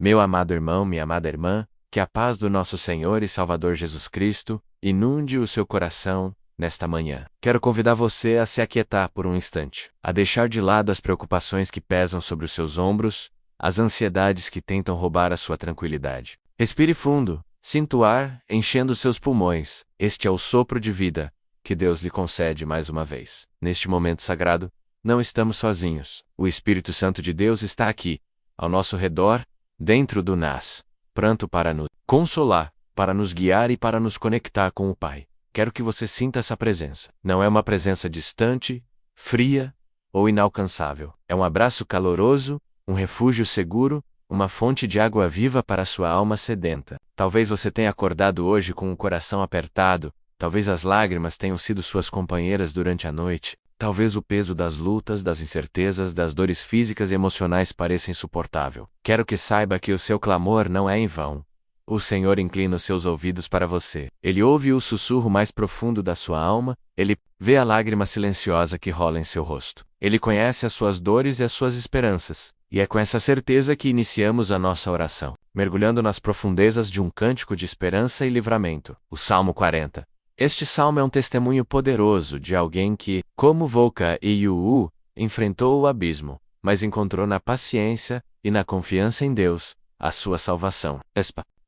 Meu amado irmão, minha amada irmã, que a paz do nosso Senhor e Salvador Jesus Cristo inunde o seu coração nesta manhã. Quero convidar você a se aquietar por um instante, a deixar de lado as preocupações que pesam sobre os seus ombros, as ansiedades que tentam roubar a sua tranquilidade. Respire fundo, sinta o ar enchendo seus pulmões. Este é o sopro de vida que Deus lhe concede mais uma vez. Neste momento sagrado, não estamos sozinhos. O Espírito Santo de Deus está aqui, ao nosso redor, dentro do nós, pronto para nos consolar, para nos guiar e para nos conectar com o Pai. Quero que você sinta essa presença. Não é uma presença distante, fria ou inalcançável. É um abraço caloroso, um refúgio seguro, uma fonte de água viva para sua alma sedenta. Talvez você tenha acordado hoje com o coração apertado, talvez as lágrimas tenham sido suas companheiras durante a noite, talvez o peso das lutas, das incertezas, das dores físicas e emocionais pareça insuportável. Quero que saiba que o seu clamor não é em vão. O Senhor inclina os seus ouvidos para você. Ele ouve o sussurro mais profundo da sua alma, ele vê a lágrima silenciosa que rola em seu rosto. Ele conhece as suas dores e as suas esperanças, e é com essa certeza que iniciamos a nossa oração, mergulhando nas profundezas de um cântico de esperança e livramento. O Salmo 40. Este salmo é um testemunho poderoso de alguém que, como Volca e Iuu, enfrentou o abismo, mas encontrou na paciência e na confiança em Deus a sua salvação.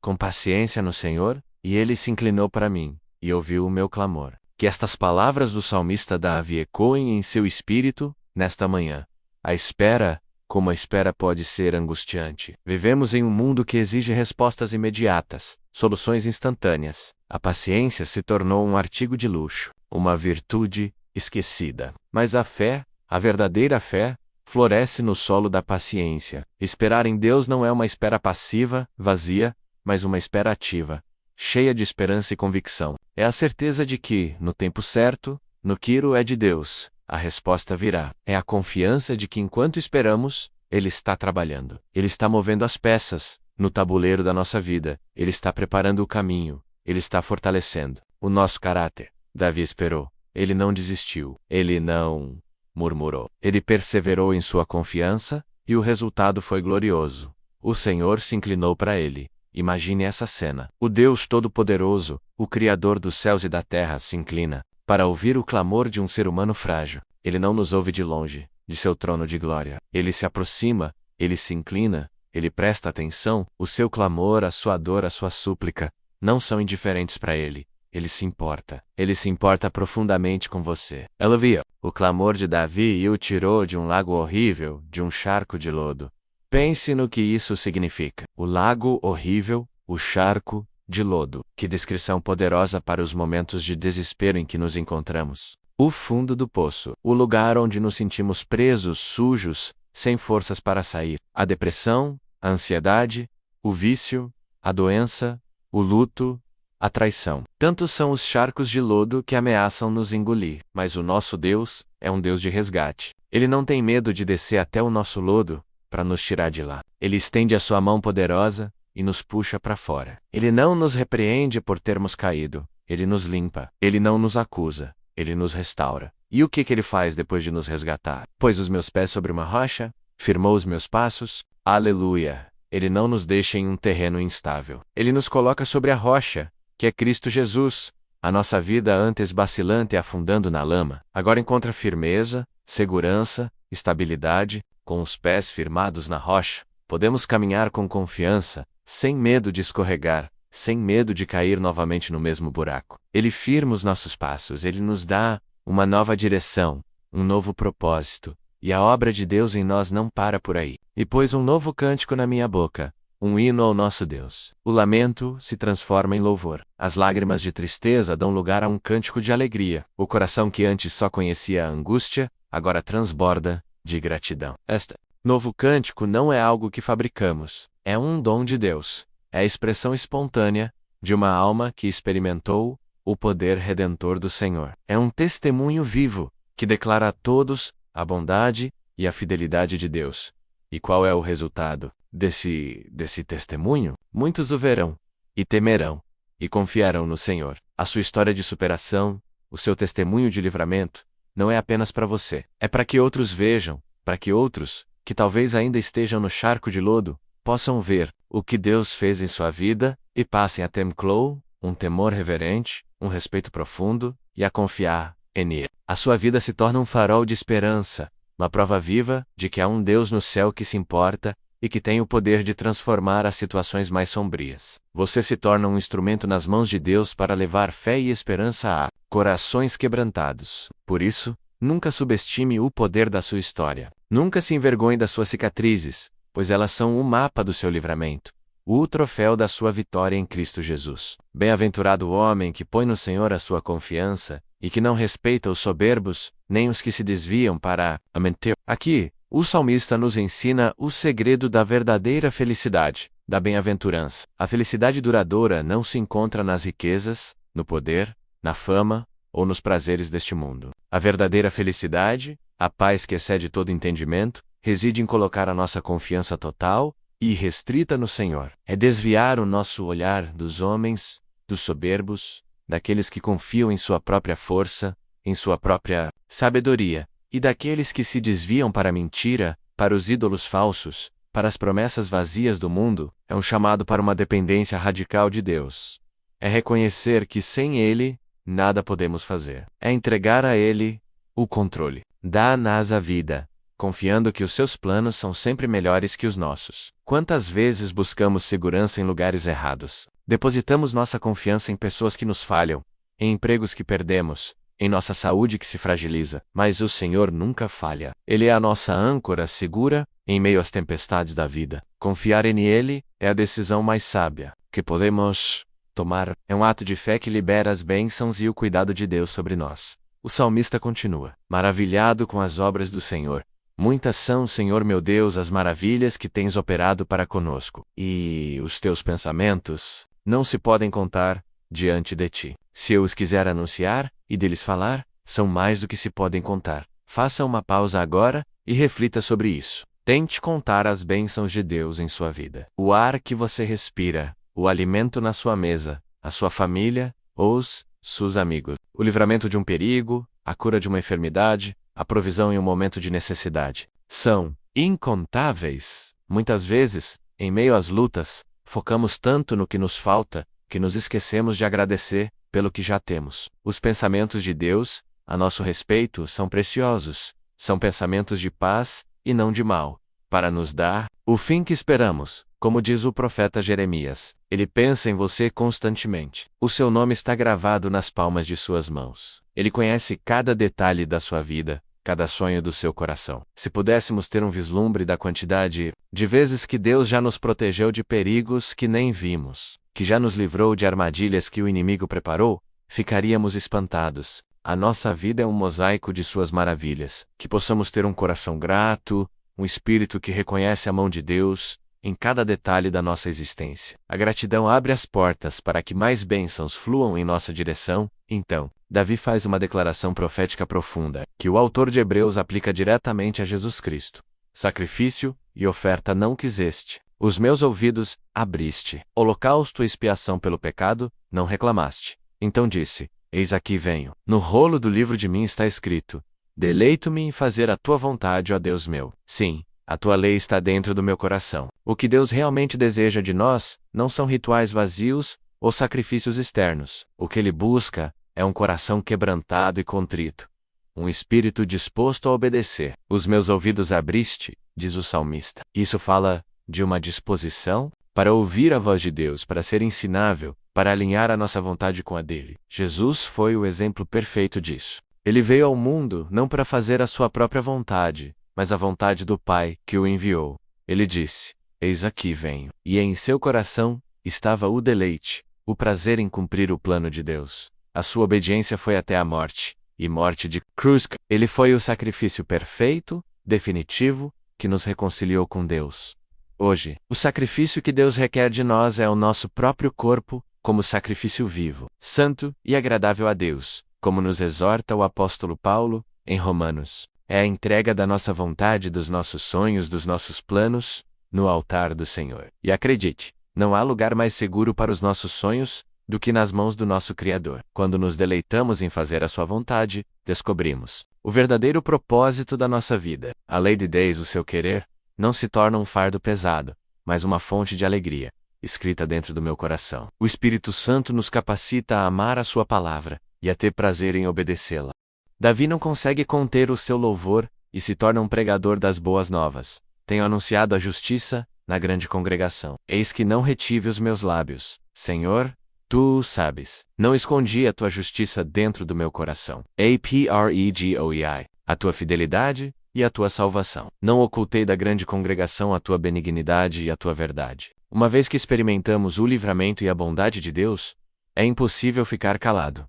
Com paciência no Senhor, e Ele se inclinou para mim, e ouviu o meu clamor. Que estas palavras do salmista Davi ecoem em seu espírito, nesta manhã. A espera, como a espera pode ser angustiante. Vivemos em um mundo que exige respostas imediatas, soluções instantâneas. A paciência se tornou um artigo de luxo, uma virtude esquecida. Mas a fé, a verdadeira fé, floresce no solo da paciência. Esperar em Deus não é uma espera passiva, vazia, mas uma espera ativa, cheia de esperança e convicção. É a certeza de que, no tempo certo, no quiro é de Deus, a resposta virá. É a confiança de que enquanto esperamos, Ele está trabalhando. Ele está movendo as peças no tabuleiro da nossa vida. Ele está preparando o caminho. Ele está fortalecendo o nosso caráter. Davi esperou. Ele não desistiu. Ele não murmurou. Ele perseverou em sua confiança, e o resultado foi glorioso. O Senhor se inclinou para ele. Imagine essa cena. O Deus Todo-Poderoso, o Criador dos céus e da terra, se inclina para ouvir o clamor de um ser humano frágil. Ele não nos ouve de longe, de seu trono de glória. Ele se aproxima, ele se inclina, ele presta atenção. O seu clamor, a sua dor, a sua súplica, não são indiferentes para ele. Ele se importa. Ele se importa profundamente com você. Ela via o clamor de Davi e o tirou de um lago horrível, de um charco de lodo. Pense no que isso significa. O lago horrível, o charco de lodo. Que descrição poderosa para os momentos de desespero em que nos encontramos. O fundo do poço. O lugar onde nos sentimos presos, sujos, sem forças para sair. A depressão, a ansiedade, o vício, a doença, o luto, a traição. Tantos são os charcos de lodo que ameaçam nos engolir. Mas o nosso Deus é um Deus de resgate. Ele não tem medo de descer até o nosso lodo para nos tirar de lá. Ele estende a sua mão poderosa e nos puxa para fora. Ele não nos repreende por termos caído. Ele nos limpa. Ele não nos acusa. Ele nos restaura. E o que ele faz depois de nos resgatar? Pôs os meus pés sobre uma rocha, firmou os meus passos. Aleluia! Ele não nos deixa em um terreno instável. Ele nos coloca sobre a rocha, que é Cristo Jesus. A nossa vida antes vacilante e afundando na lama, agora encontra firmeza, segurança, estabilidade. Com os pés firmados na rocha, podemos caminhar com confiança, sem medo de escorregar, sem medo de cair novamente no mesmo buraco. Ele firma os nossos passos, ele nos dá uma nova direção, um novo propósito, e a obra de Deus em nós não para por aí. E pôs um novo cântico na minha boca, um hino ao nosso Deus. O lamento se transforma em louvor. As lágrimas de tristeza dão lugar a um cântico de alegria. O coração que antes só conhecia a angústia, agora transborda de gratidão. Este novo cântico não é algo que fabricamos, é um dom de Deus. É a expressão espontânea de uma alma que experimentou o poder redentor do Senhor. É um testemunho vivo que declara a todos a bondade e a fidelidade de Deus. E qual é o resultado desse testemunho? Muitos o verão e temerão e confiarão no Senhor. A sua história de superação, o seu testemunho de livramento, não é apenas para você. É para que outros vejam, para que outros, que talvez ainda estejam no charco de lodo, possam ver o que Deus fez em sua vida, e passem a temê-lo, um temor reverente, um respeito profundo, e a confiar nele. A sua vida se torna um farol de esperança, uma prova viva de que há um Deus no céu que se importa e que tem o poder de transformar as situações mais sombrias. Você se torna um instrumento nas mãos de Deus para levar fé e esperança a corações quebrantados. Por isso, nunca subestime o poder da sua história. Nunca se envergonhe das suas cicatrizes, pois elas são o mapa do seu livramento, o troféu da sua vitória em Cristo Jesus. Bem-aventurado o homem que põe no Senhor a sua confiança, e que não respeita os soberbos, nem os que se desviam para a mentir. Aqui, o salmista nos ensina o segredo da verdadeira felicidade, da bem-aventurança. A felicidade duradoura não se encontra nas riquezas, no poder, na fama ou nos prazeres deste mundo. A verdadeira felicidade, a paz que excede todo entendimento, reside em colocar a nossa confiança total e irrestrita no Senhor. É desviar o nosso olhar dos homens, dos soberbos, daqueles que confiam em sua própria força, em sua própria sabedoria, e daqueles que se desviam para a mentira, para os ídolos falsos, para as promessas vazias do mundo. É um chamado para uma dependência radical de Deus. É reconhecer que sem Ele, nada podemos fazer. É entregar a Ele o controle. Dá-nos a vida, confiando que os seus planos são sempre melhores que os nossos. Quantas vezes buscamos segurança em lugares errados? Depositamos nossa confiança em pessoas que nos falham, em empregos que perdemos, em nossa saúde que se fragiliza. Mas o Senhor nunca falha. Ele é a nossa âncora segura em meio às tempestades da vida. Confiar nele é a decisão mais sábia que podemos tomar. É um ato de fé que libera as bênçãos e o cuidado de Deus sobre nós. O salmista continua: maravilhado com as obras do Senhor. Muitas são, Senhor meu Deus, as maravilhas que tens operado para conosco. E os teus pensamentos não se podem contar diante de ti. Se eu os quiser anunciar e deles falar, são mais do que se podem contar. Faça uma pausa agora e reflita sobre isso. Tente contar as bênçãos de Deus em sua vida. O ar que você respira, o alimento na sua mesa, a sua família, os seus amigos, o livramento de um perigo, a cura de uma enfermidade, a provisão em um momento de necessidade. São incontáveis. Muitas vezes, em meio às lutas, focamos tanto no que nos falta, que nos esquecemos de agradecer pelo que já temos. Os pensamentos de Deus, a nosso respeito, são preciosos. São pensamentos de paz e não de mal, para nos dar o fim que esperamos. Como diz o profeta Jeremias, ele pensa em você constantemente. O seu nome está gravado nas palmas de suas mãos. Ele conhece cada detalhe da sua vida, cada sonho do seu coração. Se pudéssemos ter um vislumbre da quantidade de vezes que Deus já nos protegeu de perigos que nem vimos, que já nos livrou de armadilhas que o inimigo preparou, ficaríamos espantados. A nossa vida é um mosaico de suas maravilhas. Que possamos ter um coração grato, um espírito que reconhece a mão de Deus em cada detalhe da nossa existência. A gratidão abre as portas para que mais bênçãos fluam em nossa direção. Então, Davi faz uma declaração profética profunda, que o autor de Hebreus aplica diretamente a Jesus Cristo. Sacrifício e oferta não quiseste. Os meus ouvidos abriste. Holocausto e expiação pelo pecado não reclamaste. Então disse: eis aqui venho. No rolo do livro de mim está escrito: deleito-me em fazer a tua vontade, ó Deus meu. Sim, a tua lei está dentro do meu coração. O que Deus realmente deseja de nós não são rituais vazios ou sacrifícios externos. O que Ele busca é um coração quebrantado e contrito, um espírito disposto a obedecer. Os meus ouvidos abriste, diz o salmista. Isso fala de uma disposição para ouvir a voz de Deus, para ser ensinável, para alinhar a nossa vontade com a dele. Jesus foi o exemplo perfeito disso. Ele veio ao mundo não para fazer a sua própria vontade, mas a vontade do Pai que o enviou. Ele disse: eis aqui venho. E em seu coração estava o deleite, o prazer em cumprir o plano de Deus. A sua obediência foi até a morte, e morte de cruz. Ele foi o sacrifício perfeito, definitivo, que nos reconciliou com Deus. Hoje, o sacrifício que Deus requer de nós é o nosso próprio corpo, como sacrifício vivo, santo e agradável a Deus, como nos exorta o apóstolo Paulo, em Romanos. É a entrega da nossa vontade, dos nossos sonhos, dos nossos planos, no altar do Senhor. E acredite, não há lugar mais seguro para os nossos sonhos do que nas mãos do nosso Criador. Quando nos deleitamos em fazer a sua vontade, descobrimos o verdadeiro propósito da nossa vida. A lei de Deus, o seu querer, não se torna um fardo pesado, mas uma fonte de alegria, escrita dentro do meu coração. O Espírito Santo nos capacita a amar a sua palavra e a ter prazer em obedecê-la. Davi não consegue conter o seu louvor e se torna um pregador das boas novas. Tenho anunciado a justiça na grande congregação. Eis que não retive os meus lábios. Senhor, tu o sabes. Não escondi a tua justiça dentro do meu coração. A-P-R-E-G-O-E-I. A tua fidelidade e a tua salvação. Não ocultei da grande congregação a tua benignidade e a tua verdade. Uma vez que experimentamos o livramento e a bondade de Deus, é impossível ficar calado.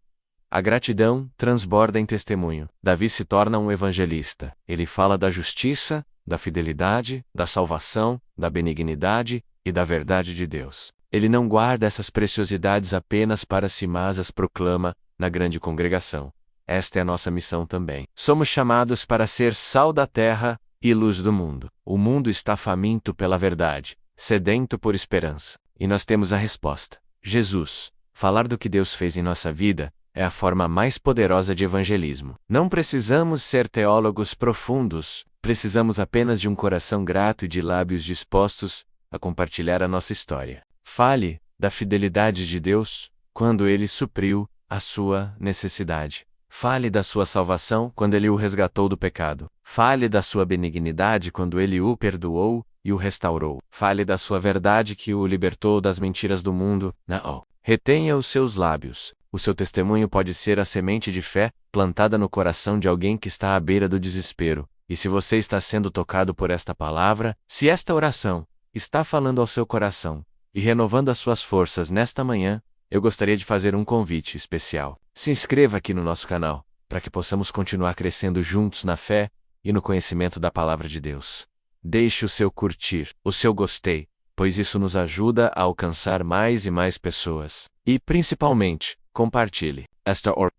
A gratidão transborda em testemunho. Davi se torna um evangelista. Ele fala da justiça, da fidelidade, da salvação, da benignidade e da verdade de Deus. Ele não guarda essas preciosidades apenas para si, mas as proclama na grande congregação. Esta é a nossa missão também. Somos chamados para ser sal da terra e luz do mundo. O mundo está faminto pela verdade, sedento por esperança. E nós temos a resposta: Jesus. Falar do que Deus fez em nossa vida é a forma mais poderosa de evangelismo. Não precisamos ser teólogos profundos, precisamos apenas de um coração grato e de lábios dispostos a compartilhar a nossa história. Fale da fidelidade de Deus quando Ele supriu a sua necessidade. Fale da sua salvação quando Ele o resgatou do pecado. Fale da sua benignidade quando Ele o perdoou e o restaurou. Fale da sua verdade que o libertou das mentiras do mundo. Não. Retenha os seus lábios. O seu testemunho pode ser a semente de fé plantada no coração de alguém que está à beira do desespero. E se você está sendo tocado por esta palavra, se esta oração está falando ao seu coração e renovando as suas forças nesta manhã, eu gostaria de fazer um convite especial. Se inscreva aqui no nosso canal, para que possamos continuar crescendo juntos na fé e no conhecimento da palavra de Deus. Deixe o seu curtir, o seu gostei, pois isso nos ajuda a alcançar mais e mais pessoas. E, principalmente, compartilhe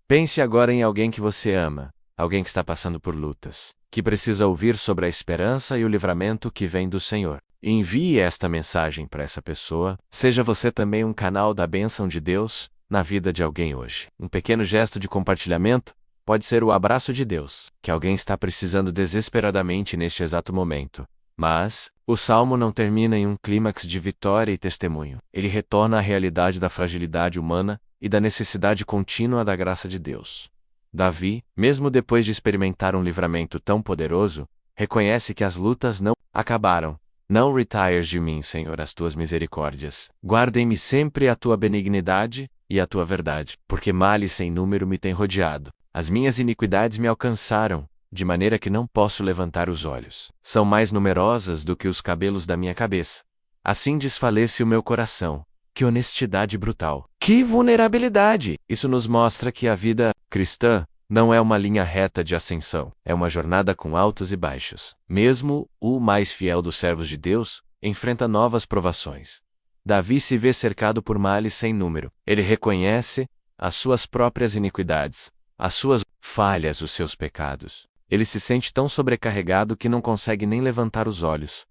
Pense agora em alguém que você ama, alguém que está passando por lutas, que precisa ouvir sobre a esperança e o livramento que vem do Senhor. Envie esta mensagem para essa pessoa. Seja você também um canal da bênção de Deus na vida de alguém hoje. Um pequeno gesto de compartilhamento pode ser o abraço de Deus, que alguém está precisando desesperadamente neste exato momento. Mas o salmo não termina em um clímax de vitória e testemunho. Ele retorna à realidade da fragilidade humana e da necessidade contínua da graça de Deus. Davi, mesmo depois de experimentar um livramento tão poderoso, reconhece que as lutas não acabaram. Não retires de mim, Senhor, as tuas misericórdias. Guardem-me sempre a tua benignidade e a tua verdade, porque males sem número me têm rodeado. As minhas iniquidades me alcançaram, de maneira que não posso levantar os olhos. São mais numerosas do que os cabelos da minha cabeça. Assim desfalece o meu coração. Que honestidade brutal! Que vulnerabilidade! Isso nos mostra que a vida cristã não é uma linha reta de ascensão, é uma jornada com altos e baixos. Mesmo o mais fiel dos servos de Deus enfrenta novas provações. Davi se vê cercado por males sem número. Ele reconhece as suas próprias iniquidades, as suas falhas, os seus pecados. Ele se sente tão sobrecarregado que não consegue nem levantar os olhos.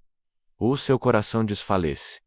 O seu coração desfalece.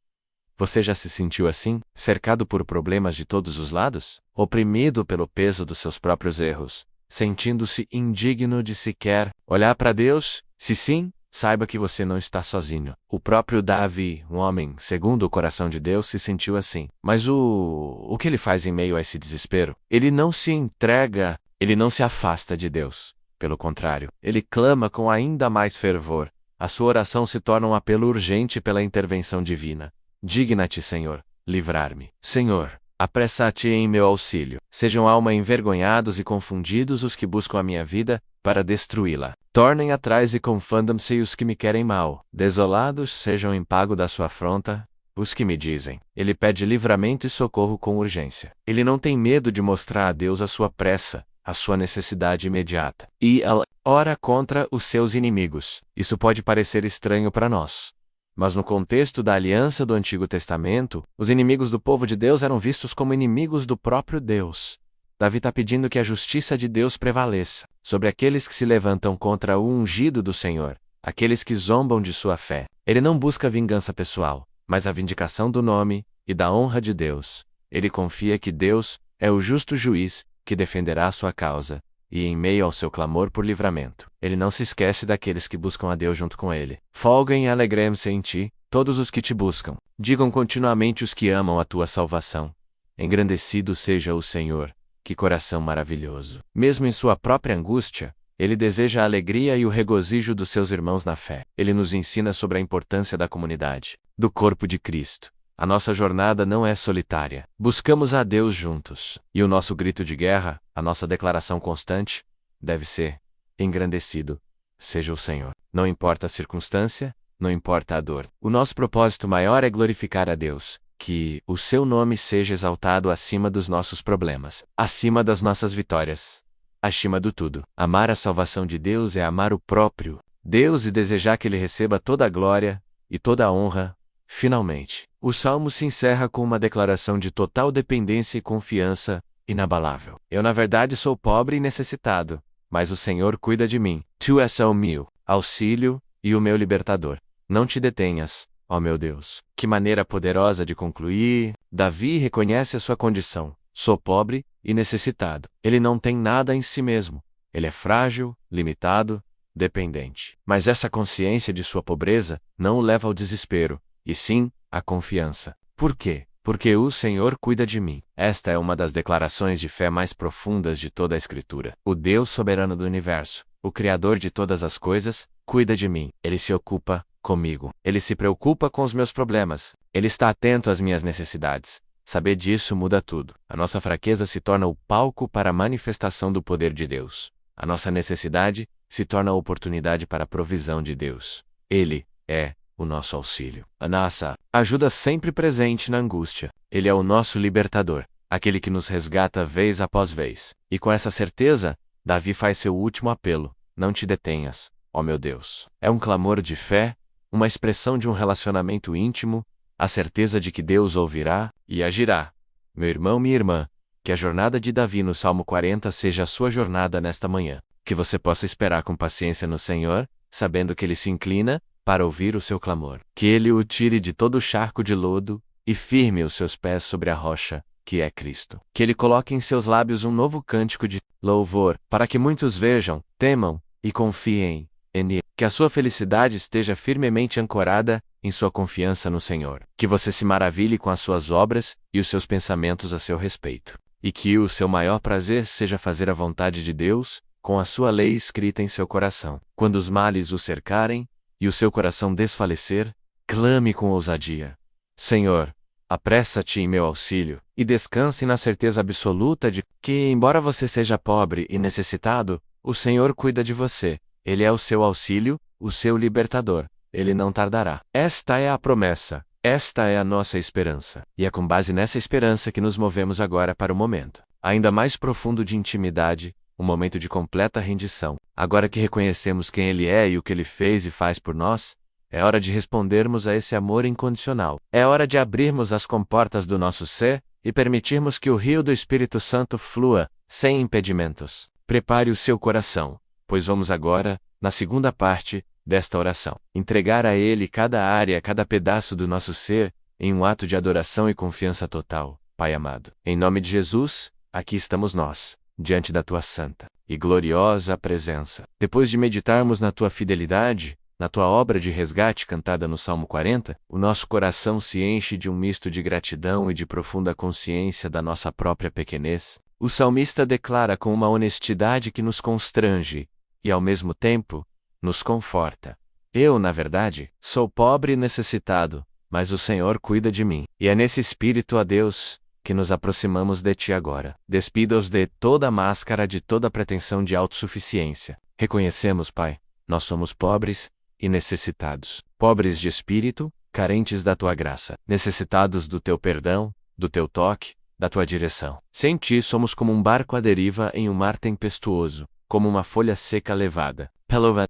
Você já se sentiu assim, cercado por problemas de todos os lados? Oprimido pelo peso dos seus próprios erros? Sentindo-se indigno de sequer olhar para Deus? Se sim, saiba que você não está sozinho. O próprio Davi, um homem segundo o coração de Deus, se sentiu assim. Mas o que ele faz em meio a esse desespero? Ele não se entrega, ele não se afasta de Deus. Pelo contrário, ele clama com ainda mais fervor. A sua oração se torna um apelo urgente pela intervenção divina. Digna-te, Senhor, livrar-me. Senhor, apressa-te em meu auxílio. Sejam alma envergonhados e confundidos os que buscam a minha vida, para destruí-la. Tornem atrás e confundam-se os que me querem mal. Desolados sejam em pago da sua afronta os que me dizem. Ele pede livramento e socorro com urgência. Ele não tem medo de mostrar a Deus a sua pressa, a sua necessidade imediata. E ela ora contra os seus inimigos. Isso pode parecer estranho para nós. Mas no contexto da aliança do Antigo Testamento, os inimigos do povo de Deus eram vistos como inimigos do próprio Deus. Davi está pedindo que a justiça de Deus prevaleça sobre aqueles que se levantam contra o ungido do Senhor, aqueles que zombam de sua fé. Ele não busca vingança pessoal, mas a vindicação do nome e da honra de Deus. Ele confia que Deus é o justo juiz que defenderá a sua causa, e em meio ao seu clamor por livramento, ele não se esquece daqueles que buscam a Deus junto com ele. Folguem e alegrem-se em ti, todos os que te buscam. Digam continuamente os que amam a tua salvação. Engrandecido seja o Senhor, que coração maravilhoso. Mesmo em sua própria angústia, Ele deseja a alegria e o regozijo dos seus irmãos na fé. Ele nos ensina sobre a importância da comunidade, do corpo de Cristo. A nossa jornada não é solitária. Buscamos a Deus juntos. E o nosso grito de guerra, a nossa declaração constante, deve ser: engrandecido seja o Senhor. Não importa a circunstância, não importa a dor. O nosso propósito maior é glorificar a Deus. Que o seu nome seja exaltado acima dos nossos problemas, acima das nossas vitórias. Acima do tudo, amar a salvação de Deus é amar o próprio Deus e desejar que Ele receba toda a glória e toda a honra. Finalmente, o Salmo se encerra com uma declaração de total dependência e confiança inabalável. Eu na verdade sou pobre e necessitado, mas o Senhor cuida de mim. Tu és o meu auxílio e o meu libertador. Não te detenhas, ó meu Deus. Que maneira poderosa de concluir. Davi reconhece a sua condição. Sou pobre e necessitado. Ele não tem nada em si mesmo. Ele é frágil, limitado, dependente. Mas essa consciência de sua pobreza não o leva ao desespero, e sim à confiança. Por quê? Porque o Senhor cuida de mim. Esta é uma das declarações de fé mais profundas de toda a Escritura. O Deus soberano do universo, o Criador de todas as coisas, cuida de mim. Ele se ocupa comigo. Ele se preocupa com os meus problemas. Ele está atento às minhas necessidades. Saber disso muda tudo. A nossa fraqueza se torna o palco para a manifestação do poder de Deus. A nossa necessidade se torna a oportunidade para a provisão de Deus. Ele é o nosso auxílio. A nossa ajuda sempre presente na angústia. Ele é o nosso libertador, aquele que nos resgata vez após vez. E com essa certeza, Davi faz seu último apelo: não te detenhas, ó meu Deus. É um clamor de fé, uma expressão de um relacionamento íntimo, a certeza de que Deus ouvirá e agirá. Meu irmão, minha irmã, que a jornada de Davi no Salmo 40 seja a sua jornada nesta manhã. Que você possa esperar com paciência no Senhor, sabendo que Ele se inclina para ouvir o seu clamor. Que Ele o tire de todo o charco de lodo e firme os seus pés sobre a rocha, que é Cristo. Que Ele coloque em seus lábios um novo cântico de louvor, para que muitos vejam, temam e confiem nele. Que a sua felicidade esteja firmemente ancorada em sua confiança no Senhor. Que você se maravilhe com as suas obras e os seus pensamentos a seu respeito. E que o seu maior prazer seja fazer a vontade de Deus, com a sua lei escrita em seu coração. Quando os males o cercarem e o seu coração desfalecer, clame com ousadia: Senhor, apressa-te em meu auxílio, e descanse na certeza absoluta de que, embora você seja pobre e necessitado, o Senhor cuida de você. Ele é o seu auxílio, o seu libertador. Ele não tardará. Esta é a promessa. Esta é a nossa esperança. E é com base nessa esperança que nos movemos agora para o momento ainda mais profundo de intimidade, um momento de completa rendição. Agora que reconhecemos quem Ele é e o que Ele fez e faz por nós, é hora de respondermos a esse amor incondicional. É hora de abrirmos as comportas do nosso ser e permitirmos que o rio do Espírito Santo flua, sem impedimentos. Prepare o seu coração, pois vamos agora, na segunda parte desta oração, entregar a Ele cada área, cada pedaço do nosso ser, em um ato de adoração e confiança total. Pai amado, em nome de Jesus, aqui estamos nós, diante da Tua santa e gloriosa presença. Depois de meditarmos na Tua fidelidade, na Tua obra de resgate cantada no Salmo 40, o nosso coração se enche de um misto de gratidão e de profunda consciência da nossa própria pequenez. O salmista declara com uma honestidade que nos constrange e, ao mesmo tempo, nos conforta: eu, na verdade, sou pobre e necessitado, mas o Senhor cuida de mim. E é nesse espírito, ó Deus, que nos aproximamos de Ti agora. Despida-os de toda a máscara, de toda pretensão de autossuficiência. Reconhecemos, Pai, nós somos pobres e necessitados. Pobres de espírito, carentes da Tua graça. Necessitados do Teu perdão, do Teu toque, da Tua direção. Sem Ti somos como um barco à deriva em um mar tempestuoso, como uma folha seca levada.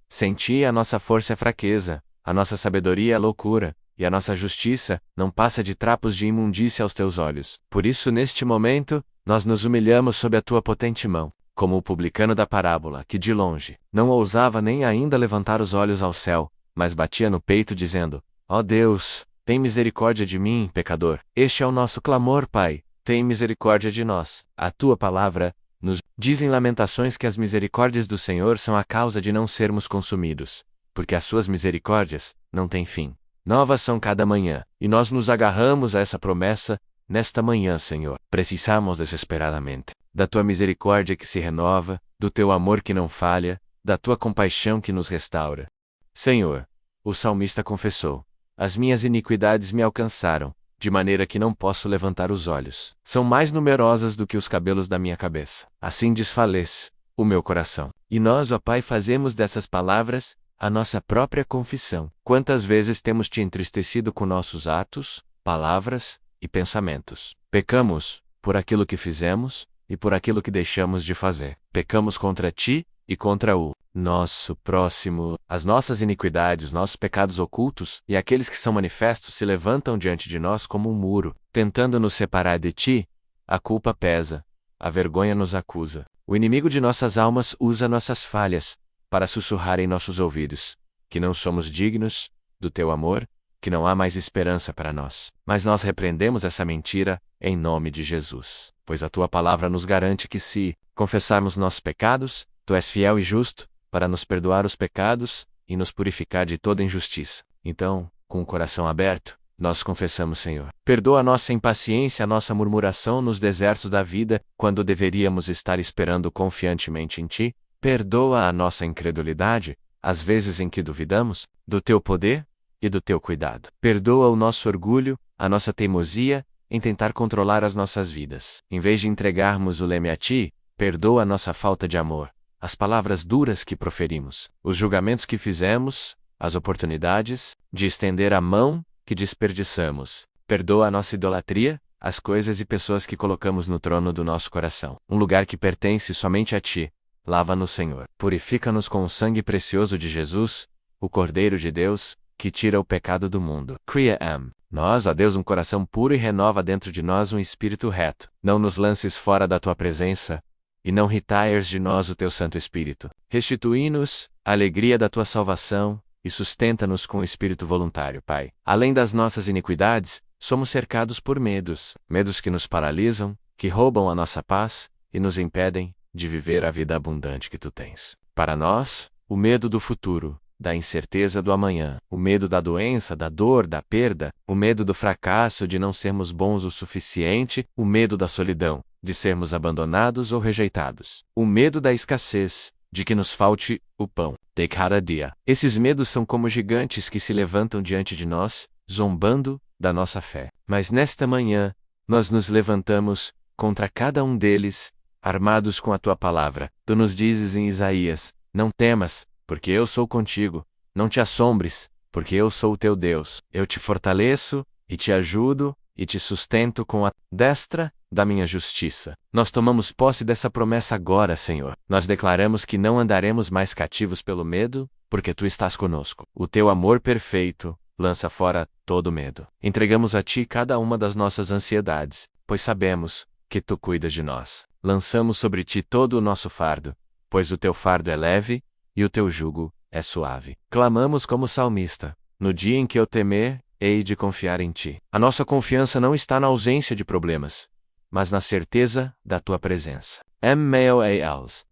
Sem Ti a nossa força é fraqueza, a nossa sabedoria é loucura, e a nossa justiça não passa de trapos de imundícia aos Teus olhos. Por isso, neste momento, nós nos humilhamos sob a Tua potente mão, como o publicano da parábola, que de longe não ousava nem ainda levantar os olhos ao céu, mas batia no peito dizendo: ó Deus, tem misericórdia de mim, pecador. Este é o nosso clamor, Pai, tem misericórdia de nós. A Tua palavra nos diz em Lamentações que as misericórdias do Senhor são a causa de não sermos consumidos, porque as suas misericórdias não têm fim. Novas são cada manhã, e nós nos agarramos a essa promessa nesta manhã, Senhor. Precisamos desesperadamente da tua misericórdia que se renova, do teu amor que não falha, da tua compaixão que nos restaura. Senhor, o salmista confessou: as minhas iniquidades me alcançaram, de maneira que não posso levantar os olhos. São mais numerosas do que os cabelos da minha cabeça. Assim desfalece o meu coração. E nós, ó Pai, fazemos dessas palavras a nossa própria confissão. Quantas vezes temos te entristecido com nossos atos, palavras e pensamentos? Pecamos por aquilo que fizemos e por aquilo que deixamos de fazer. Pecamos contra ti e contra o nosso próximo. As nossas iniquidades, nossos pecados ocultos e aqueles que são manifestos se levantam diante de nós como um muro, tentando nos separar de ti. A culpa pesa, a vergonha nos acusa. O inimigo de nossas almas usa nossas falhas para sussurrar em nossos ouvidos que não somos dignos do teu amor, que não há mais esperança para nós. Mas nós repreendemos essa mentira em nome de Jesus, pois a tua palavra nos garante que se confessarmos nossos pecados, tu és fiel e justo para nos perdoar os pecados e nos purificar de toda injustiça. Então, com o coração aberto, nós confessamos, Senhor. Perdoa a nossa impaciência, a nossa murmuração nos desertos da vida, quando deveríamos estar esperando confiantemente em ti. Perdoa a nossa incredulidade, as vezes em que duvidamos do teu poder e do teu cuidado. Perdoa o nosso orgulho, a nossa teimosia em tentar controlar as nossas vidas. Em vez de entregarmos o leme a ti, perdoa a nossa falta de amor, as palavras duras que proferimos, os julgamentos que fizemos, as oportunidades de estender a mão que desperdiçamos. Perdoa a nossa idolatria, as coisas e pessoas que colocamos no trono do nosso coração, um lugar que pertence somente a ti. Lava-nos, Senhor. Purifica-nos com o sangue precioso de Jesus, o Cordeiro de Deus, que tira o pecado do mundo. Cria nós, ó Deus, um coração puro e renova dentro de nós um espírito reto. Não nos lances fora da tua presença, e não retires de nós o teu Santo Espírito. Restitui-nos a alegria da tua salvação e sustenta-nos com o espírito voluntário, Pai. Além das nossas iniquidades, somos cercados por medos que nos paralisam, que roubam a nossa paz e nos impedem de viver a vida abundante que tu tens. Para nós, o medo do futuro, da incerteza do amanhã, o medo da doença, da dor, da perda, o medo do fracasso, de não sermos bons o suficiente, o medo da solidão, de sermos abandonados ou rejeitados, o medo da escassez, de que nos falte o pão de cada dia. Esses medos são como gigantes que se levantam diante de nós, zombando da nossa fé. Mas nesta manhã, nós nos levantamos contra cada um deles, armados com a tua palavra. Tu nos dizes em Isaías: não temas, porque eu sou contigo. Não te assombres, porque eu sou o teu Deus. Eu te fortaleço, e te ajudo, e te sustento com a destra da minha justiça. Nós tomamos posse dessa promessa agora, Senhor. Nós declaramos que não andaremos mais cativos pelo medo, porque tu estás conosco. O teu amor perfeito lança fora todo medo. Entregamos a ti cada uma das nossas ansiedades, pois sabemos que tu cuidas de nós. Lançamos sobre ti todo o nosso fardo, pois o teu fardo é leve e o teu jugo é suave. Clamamos como salmista: no dia em que eu temer, hei de confiar em ti. A nossa confiança não está na ausência de problemas, mas na certeza da tua presença.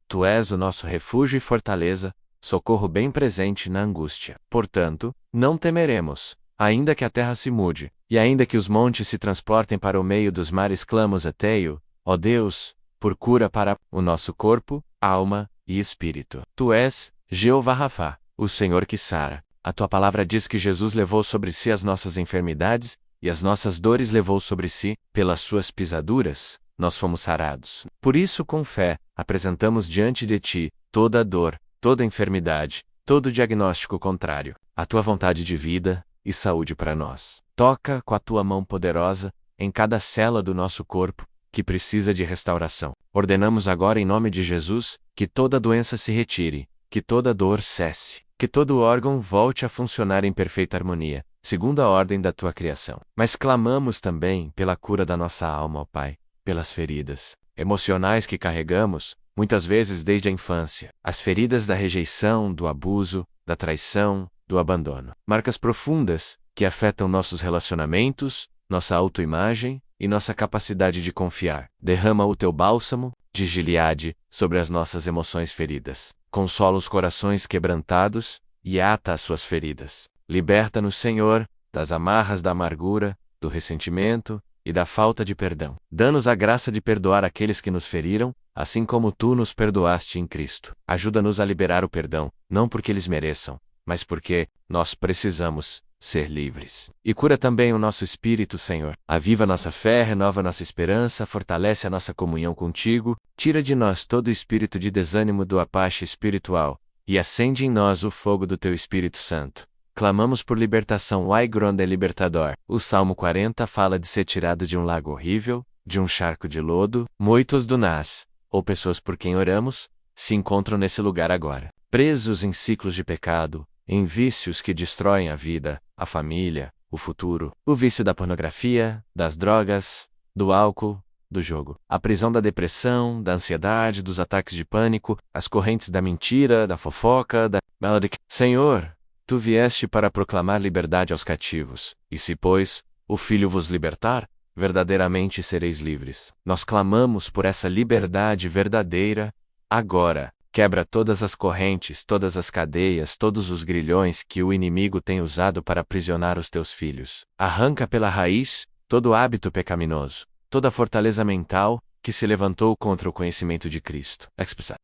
Tu és o nosso refúgio e fortaleza, socorro bem presente na angústia. Portanto, não temeremos, ainda que a terra se mude, e ainda que os montes se transportem para o meio dos mares. Clamamos a Teio, ó Deus, por cura para o nosso corpo, alma e espírito. Tu és Jeová Rafá, o Senhor que sara. A tua palavra diz que Jesus levou sobre si as nossas enfermidades, e as nossas dores levou sobre si. Pelas suas pisaduras, nós fomos sarados. Por isso, com fé, apresentamos diante de ti toda a dor, toda a enfermidade, todo diagnóstico contrário, a tua vontade de vida e saúde para nós. Toca com a tua mão poderosa em cada célula do nosso corpo que precisa de restauração. Ordenamos agora em nome de Jesus que toda doença se retire, que toda dor cesse, que todo órgão volte a funcionar em perfeita harmonia, segundo a ordem da tua criação. Mas clamamos também pela cura da nossa alma, ó Pai, pelas feridas emocionais que carregamos, muitas vezes desde a infância, as feridas da rejeição, do abuso, da traição, do abandono. Marcas profundas que afetam nossos relacionamentos, nossa autoimagem e nossa capacidade de confiar. Derrama o teu bálsamo de Gileade sobre as nossas emoções feridas. Consola os corações quebrantados e ata as suas feridas. Liberta-nos, Senhor, das amarras da amargura, do ressentimento e da falta de perdão. Dá-nos a graça de perdoar aqueles que nos feriram, assim como tu nos perdoaste em Cristo. Ajuda-nos a liberar o perdão, não porque eles mereçam, mas porque nós precisamos ser livres. E cura também o nosso espírito, Senhor. Aviva nossa fé, renova nossa esperança, fortalece a nossa comunhão contigo, tira de nós todo o espírito de desânimo do apache espiritual, e acende em nós o fogo do teu Espírito Santo. Clamamos por libertação. Ai grande libertador. O Salmo 40 fala de ser tirado de um lago horrível, de um charco de lodo. Muitos do nós, ou pessoas por quem oramos, se encontram nesse lugar agora, presos em ciclos de pecado, em vícios que destroem a vida, a família, o futuro, o vício da pornografia, das drogas, do álcool, do jogo, a prisão da depressão, da ansiedade, dos ataques de pânico, as correntes da mentira, da fofoca, da melodic. Senhor, tu vieste para proclamar liberdade aos cativos, e se, pois, o Filho vos libertar, verdadeiramente sereis livres. Nós clamamos por essa liberdade verdadeira, agora. Quebra todas as correntes, todas as cadeias, todos os grilhões que o inimigo tem usado para aprisionar os teus filhos. Arranca pela raiz todo hábito pecaminoso, toda fortaleza mental que se levantou contra o conhecimento de Cristo.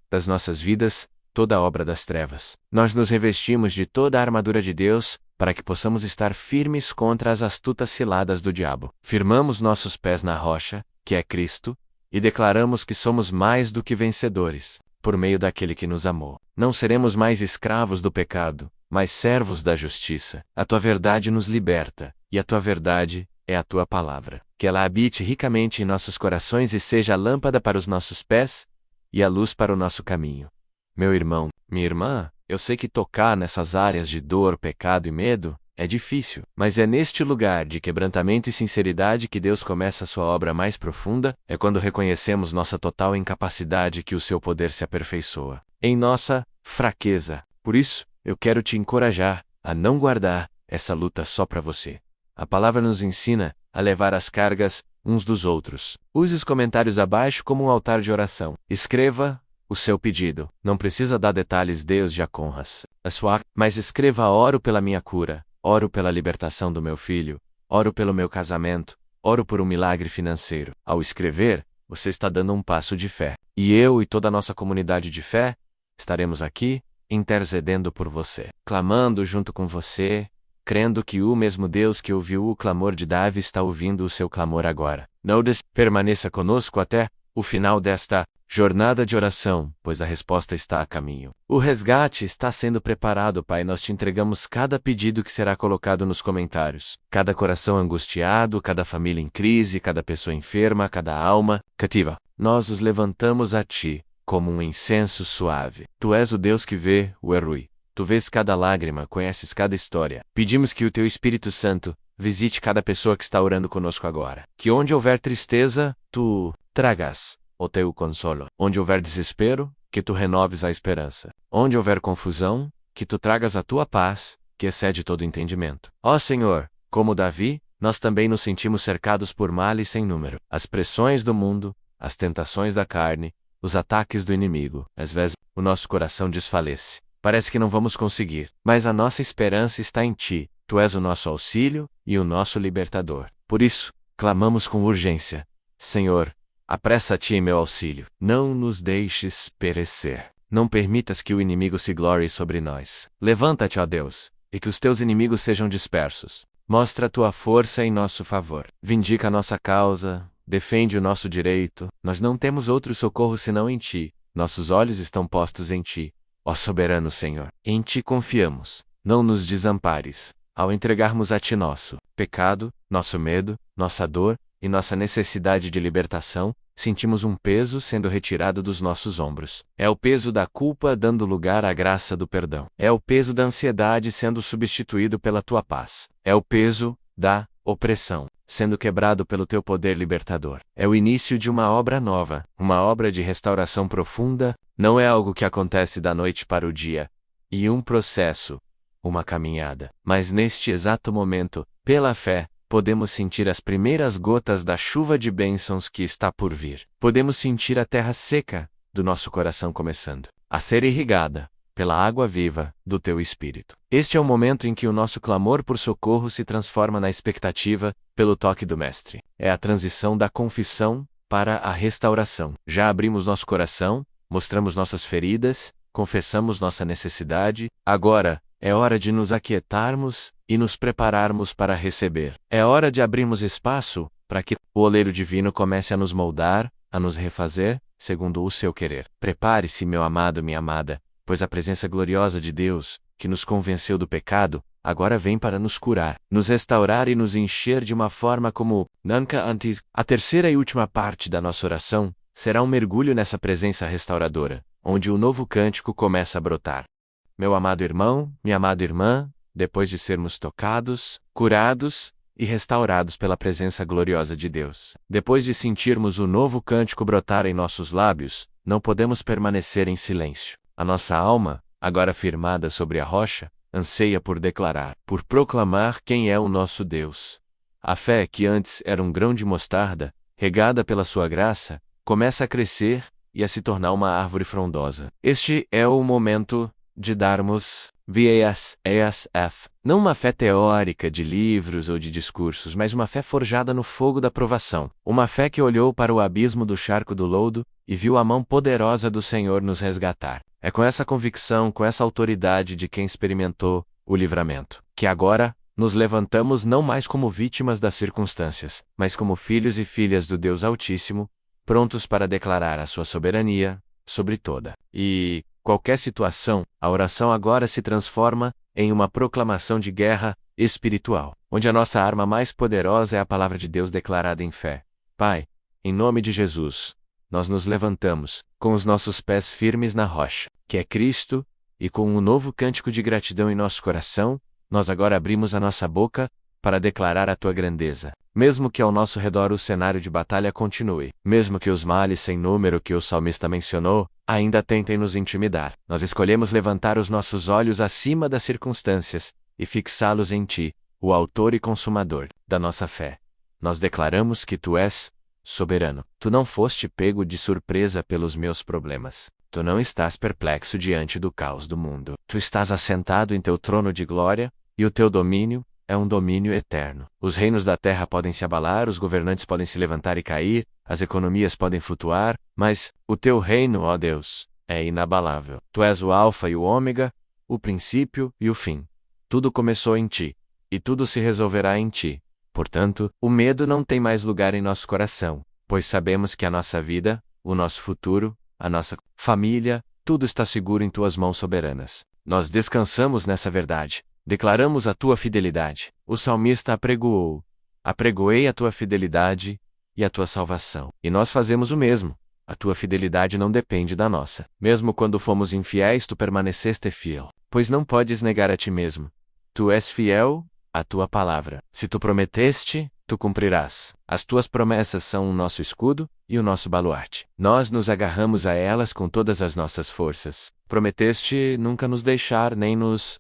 Das nossas vidas, toda a obra das trevas. Nós nos revestimos de toda a armadura de Deus, para que possamos estar firmes contra as astutas ciladas do diabo. Firmamos nossos pés na rocha, que é Cristo, e declaramos que somos mais do que vencedores, por meio daquele que nos amou. Não seremos mais escravos do pecado, mas servos da justiça. A tua verdade nos liberta, e a tua verdade é a tua palavra. Que ela habite ricamente em nossos corações e seja a lâmpada para os nossos pés e a luz para o nosso caminho. Meu irmão, minha irmã, eu sei que tocar nessas áreas de dor, pecado e medo é difícil, mas é neste lugar de quebrantamento e sinceridade que Deus começa a sua obra mais profunda, é quando reconhecemos nossa total incapacidade que o seu poder se aperfeiçoa em nossa fraqueza. Por isso, eu quero te encorajar a não guardar essa luta só para você. A palavra nos ensina a levar as cargas uns dos outros. Use os comentários abaixo como um altar de oração. Escreva o seu pedido. Não precisa dar detalhes, Deus já honras a sua, mas escreva: oro pela minha cura, oro pela libertação do meu filho, oro pelo meu casamento, oro por um milagre financeiro. Ao escrever, você está dando um passo de fé. E eu e toda a nossa comunidade de fé estaremos aqui, intercedendo por você, clamando junto com você, crendo que o mesmo Deus que ouviu o clamor de Davi está ouvindo o seu clamor agora. Não permaneça conosco até o final desta jornada de oração, pois a resposta está a caminho. O resgate está sendo preparado, Pai. Nós te entregamos cada pedido que será colocado nos comentários. Cada coração angustiado, cada família em crise, cada pessoa enferma, cada alma cativa. Nós os levantamos a Ti, como um incenso suave. Tu és o Deus que vê o Erui. Tu vês cada lágrima, conheces cada história. Pedimos que o Teu Espírito Santo visite cada pessoa que está orando conosco agora. Que onde houver tristeza, Tu tragas o Teu consolo. Onde houver desespero, que Tu renoves a esperança. Onde houver confusão, que Tu tragas a Tua paz, que excede todo entendimento. Ó Senhor, como Davi, nós também nos sentimos cercados por males sem número. As pressões do mundo, as tentações da carne, os ataques do inimigo. Às vezes, o nosso coração desfalece. Parece que não vamos conseguir, mas a nossa esperança está em Ti. Tu és o nosso auxílio e o nosso libertador. Por isso, clamamos com urgência: Senhor, apressa-te em meu auxílio. Não nos deixes perecer. Não permitas que o inimigo se glorie sobre nós. Levanta-te, ó Deus, e que os teus inimigos sejam dispersos. Mostra a tua força em nosso favor. Vindica a nossa causa, defende o nosso direito. Nós não temos outro socorro senão em Ti. Nossos olhos estão postos em Ti. Ó soberano Senhor, em Ti confiamos. Não nos desampares. Ao entregarmos a Ti nosso pecado, nosso medo, nossa dor e nossa necessidade de libertação, sentimos um peso sendo retirado dos nossos ombros. É o peso da culpa dando lugar à graça do perdão. É o peso da ansiedade sendo substituído pela Tua paz. É o peso da opressão sendo quebrado pelo Teu poder libertador. É o início de uma obra nova, uma obra de restauração profunda. Não é algo que acontece da noite para o dia, e um processo, uma caminhada. Mas neste exato momento, pela fé, podemos sentir as primeiras gotas da chuva de bênçãos que está por vir. Podemos sentir a terra seca do nosso coração começando a ser irrigada pela água viva do teu Espírito. Este é o momento em que o nosso clamor por socorro se transforma na expectativa, pelo toque do Mestre. É a transição da confissão para a restauração. Já abrimos nosso coração, mostramos nossas feridas, confessamos nossa necessidade, agora é hora de nos aquietarmos e nos prepararmos para receber. É hora de abrirmos espaço para que o oleiro divino comece a nos moldar, a nos refazer, segundo o seu querer. Prepare-se, meu amado, minha amada, pois a presença gloriosa de Deus, que nos convenceu do pecado, agora vem para nos curar, nos restaurar e nos encher de uma forma como nunca antes. A terceira e última parte da nossa oração será um mergulho nessa presença restauradora, onde o novo cântico começa a brotar. Meu amado irmão, minha amada irmã, depois de sermos tocados, curados e restaurados pela presença gloriosa de Deus, depois de sentirmos o novo cântico brotar em nossos lábios, não podemos permanecer em silêncio. A nossa alma, agora firmada sobre a rocha, anseia por declarar, por proclamar quem é o nosso Deus. A fé que antes era um grão de mostarda, regada pela sua graça, começa a crescer e a se tornar uma árvore frondosa. Este é o momento de darmos VASF, não uma fé teórica de livros ou de discursos, mas uma fé forjada no fogo da provação. Uma fé que olhou para o abismo do charco do lodo e viu a mão poderosa do Senhor nos resgatar. É com essa convicção, com essa autoridade de quem experimentou o livramento, que agora nos levantamos não mais como vítimas das circunstâncias, mas como filhos e filhas do Deus Altíssimo, prontos para declarar a sua soberania sobre toda e qualquer situação. A oração agora se transforma em uma proclamação de guerra espiritual, onde a nossa arma mais poderosa é a palavra de Deus declarada em fé. Pai, em nome de Jesus, nós nos levantamos, com os nossos pés firmes na rocha, que é Cristo, e com um novo cântico de gratidão em nosso coração, nós agora abrimos a nossa boca para declarar a tua grandeza. Mesmo que ao nosso redor o cenário de batalha continue, mesmo que os males sem número que o salmista mencionou ainda tentem nos intimidar, nós escolhemos levantar os nossos olhos acima das circunstâncias e fixá-los em ti, o autor e consumador da nossa fé. Nós declaramos que tu és soberano. Tu não foste pego de surpresa pelos meus problemas. Tu não estás perplexo diante do caos do mundo. Tu estás assentado em teu trono de glória, e o teu domínio é um domínio eterno. Os reinos da terra podem se abalar, os governantes podem se levantar e cair, as economias podem flutuar, mas o teu reino, ó Deus, é inabalável. Tu és o Alfa e o Ômega, o princípio e o fim. Tudo começou em ti, e tudo se resolverá em ti. Portanto, o medo não tem mais lugar em nosso coração, pois sabemos que a nossa vida, o nosso futuro, a nossa família, tudo está seguro em tuas mãos soberanas. Nós descansamos nessa verdade. Declaramos a tua fidelidade. O salmista apregoou: apregoei a tua fidelidade e a tua salvação. E nós fazemos o mesmo. A tua fidelidade não depende da nossa. Mesmo quando fomos infiéis, tu permaneceste fiel, pois não podes negar a ti mesmo. Tu és fiel à tua palavra. Se tu prometeste, tu cumprirás. As tuas promessas são o nosso escudo e o nosso baluarte. Nós nos agarramos a elas com todas as nossas forças. Prometeste nunca nos deixar nem nos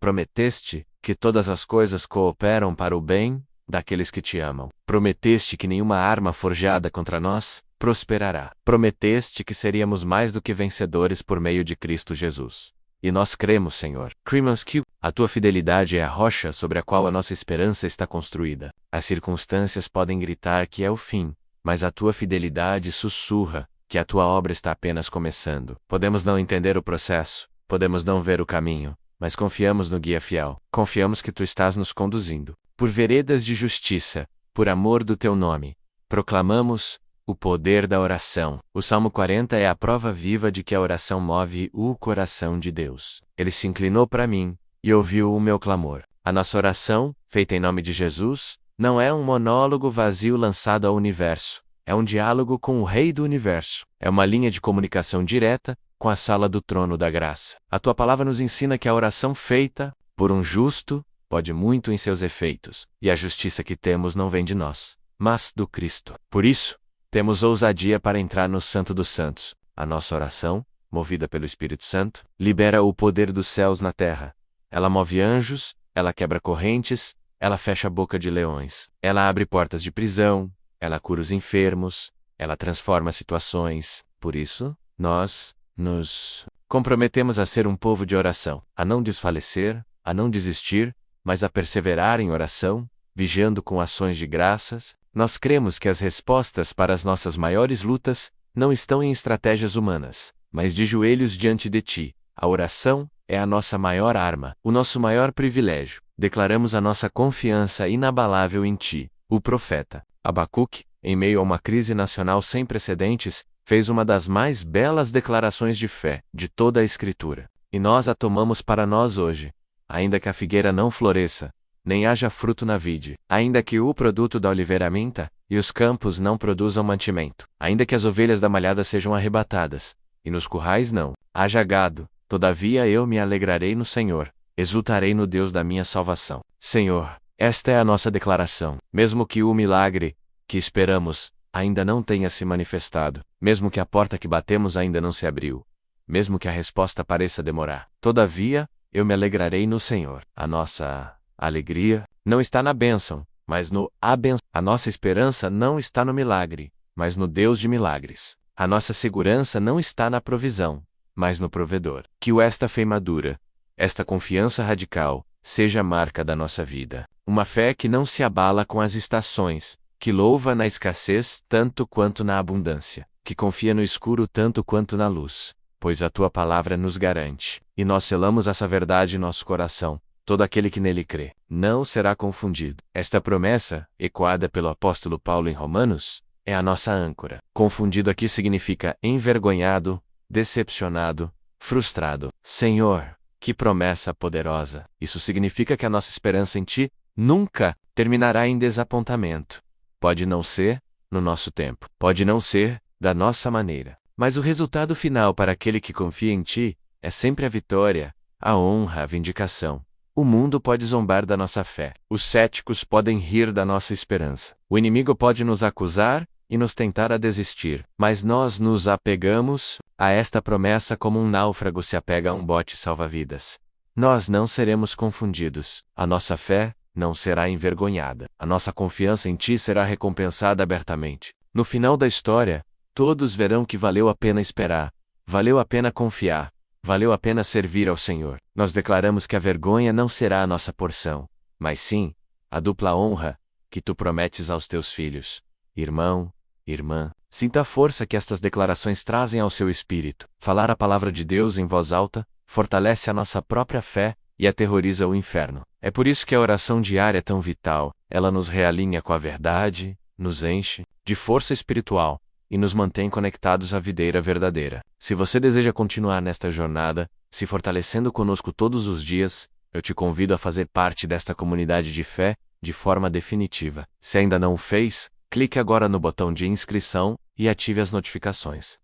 Prometeste que todas as coisas cooperam para o bem daqueles que te amam. Prometeste que nenhuma arma forjada contra nós prosperará. Prometeste que seríamos mais do que vencedores por meio de Cristo Jesus. E nós cremos, Senhor. Cremos que a tua fidelidade é a rocha sobre a qual a nossa esperança está construída. As circunstâncias podem gritar que é o fim, mas a tua fidelidade sussurra que a tua obra está apenas começando. Podemos não entender o processo, podemos não ver o caminho, mas confiamos no guia fiel. Confiamos que tu estás nos conduzindo por veredas de justiça, por amor do teu nome. Proclamamos o poder da oração. O Salmo 40 é a prova viva de que a oração move o coração de Deus. Ele se inclinou para mim e ouviu o meu clamor. A nossa oração, feita em nome de Jesus, não é um monólogo vazio lançado ao universo. É um diálogo com o Rei do Universo. É uma linha de comunicação direta com a sala do trono da graça. A tua palavra nos ensina que a oração feita por um justo pode muito em seus efeitos, e a justiça que temos não vem de nós, mas do Cristo. Por isso, temos ousadia para entrar no Santo dos Santos. A nossa oração, movida pelo Espírito Santo, libera o poder dos céus na terra. Ela move anjos, ela quebra correntes, ela fecha a boca de leões. Ela abre portas de prisão, ela cura os enfermos, ela transforma situações. Por isso, nós nos comprometemos a ser um povo de oração, a não desfalecer, a não desistir, mas a perseverar em oração, vigiando com ações de graças. Nós cremos que as respostas para as nossas maiores lutas não estão em estratégias humanas, mas de joelhos diante de Ti. A oração é a nossa maior arma, o nosso maior privilégio. Declaramos a nossa confiança inabalável em Ti. O profeta Abacuque, em meio a uma crise nacional sem precedentes, fez uma das mais belas declarações de fé de toda a Escritura. E nós a tomamos para nós hoje. Ainda que a figueira não floresça, nem haja fruto na vide, ainda que o produto da oliveira minta, e os campos não produzam mantimento, ainda que as ovelhas da malhada sejam arrebatadas, e nos currais não haja gado, todavia eu me alegrarei no Senhor, exultarei no Deus da minha salvação. Senhor, esta é a nossa declaração, mesmo que o milagre que esperamos ainda não tenha se manifestado, mesmo que a porta que batemos ainda não se abriu, mesmo que a resposta pareça demorar, todavia, eu me alegrarei no Senhor. A nossa alegria não está na bênção, mas no abençoado. A nossa esperança não está no milagre, mas no Deus de milagres. A nossa segurança não está na provisão, mas no provedor. Que esta fé madura, esta confiança radical, seja a marca da nossa vida. Uma fé que não se abala com as estações, que louva na escassez tanto quanto na abundância, que confia no escuro tanto quanto na luz, pois a Tua palavra nos garante, e nós selamos essa verdade em nosso coração. Todo aquele que nele crê não será confundido. Esta promessa, ecoada pelo apóstolo Paulo em Romanos, é a nossa âncora. Confundido aqui significa envergonhado, decepcionado, frustrado. Senhor, que promessa poderosa! Isso significa que a nossa esperança em Ti nunca terminará em desapontamento. Pode não ser no nosso tempo, pode não ser da nossa maneira, mas o resultado final para aquele que confia em Ti é sempre a vitória, a honra, a vindicação. O mundo pode zombar da nossa fé. Os céticos podem rir da nossa esperança. O inimigo pode nos acusar e nos tentar a desistir. Mas nós nos apegamos a esta promessa como um náufrago se apega a um bote salva-vidas. Nós não seremos confundidos. A nossa fé não será envergonhada. A nossa confiança em Ti será recompensada abertamente. No final da história, todos verão que valeu a pena esperar, valeu a pena confiar. Valeu a pena servir ao Senhor. Nós declaramos que a vergonha não será a nossa porção, mas sim a dupla honra que Tu prometes aos Teus filhos. Irmão, irmã, sinta a força que estas declarações trazem ao seu espírito. Falar a palavra de Deus em voz alta fortalece a nossa própria fé e aterroriza o inferno. É por isso que a oração diária é tão vital. Ela nos realinha com a verdade, nos enche de força espiritual e nos mantém conectados à videira verdadeira. Se você deseja continuar nesta jornada, se fortalecendo conosco todos os dias, eu te convido a fazer parte desta comunidade de fé, de forma definitiva. Se ainda não o fez, clique agora no botão de inscrição e ative as notificações.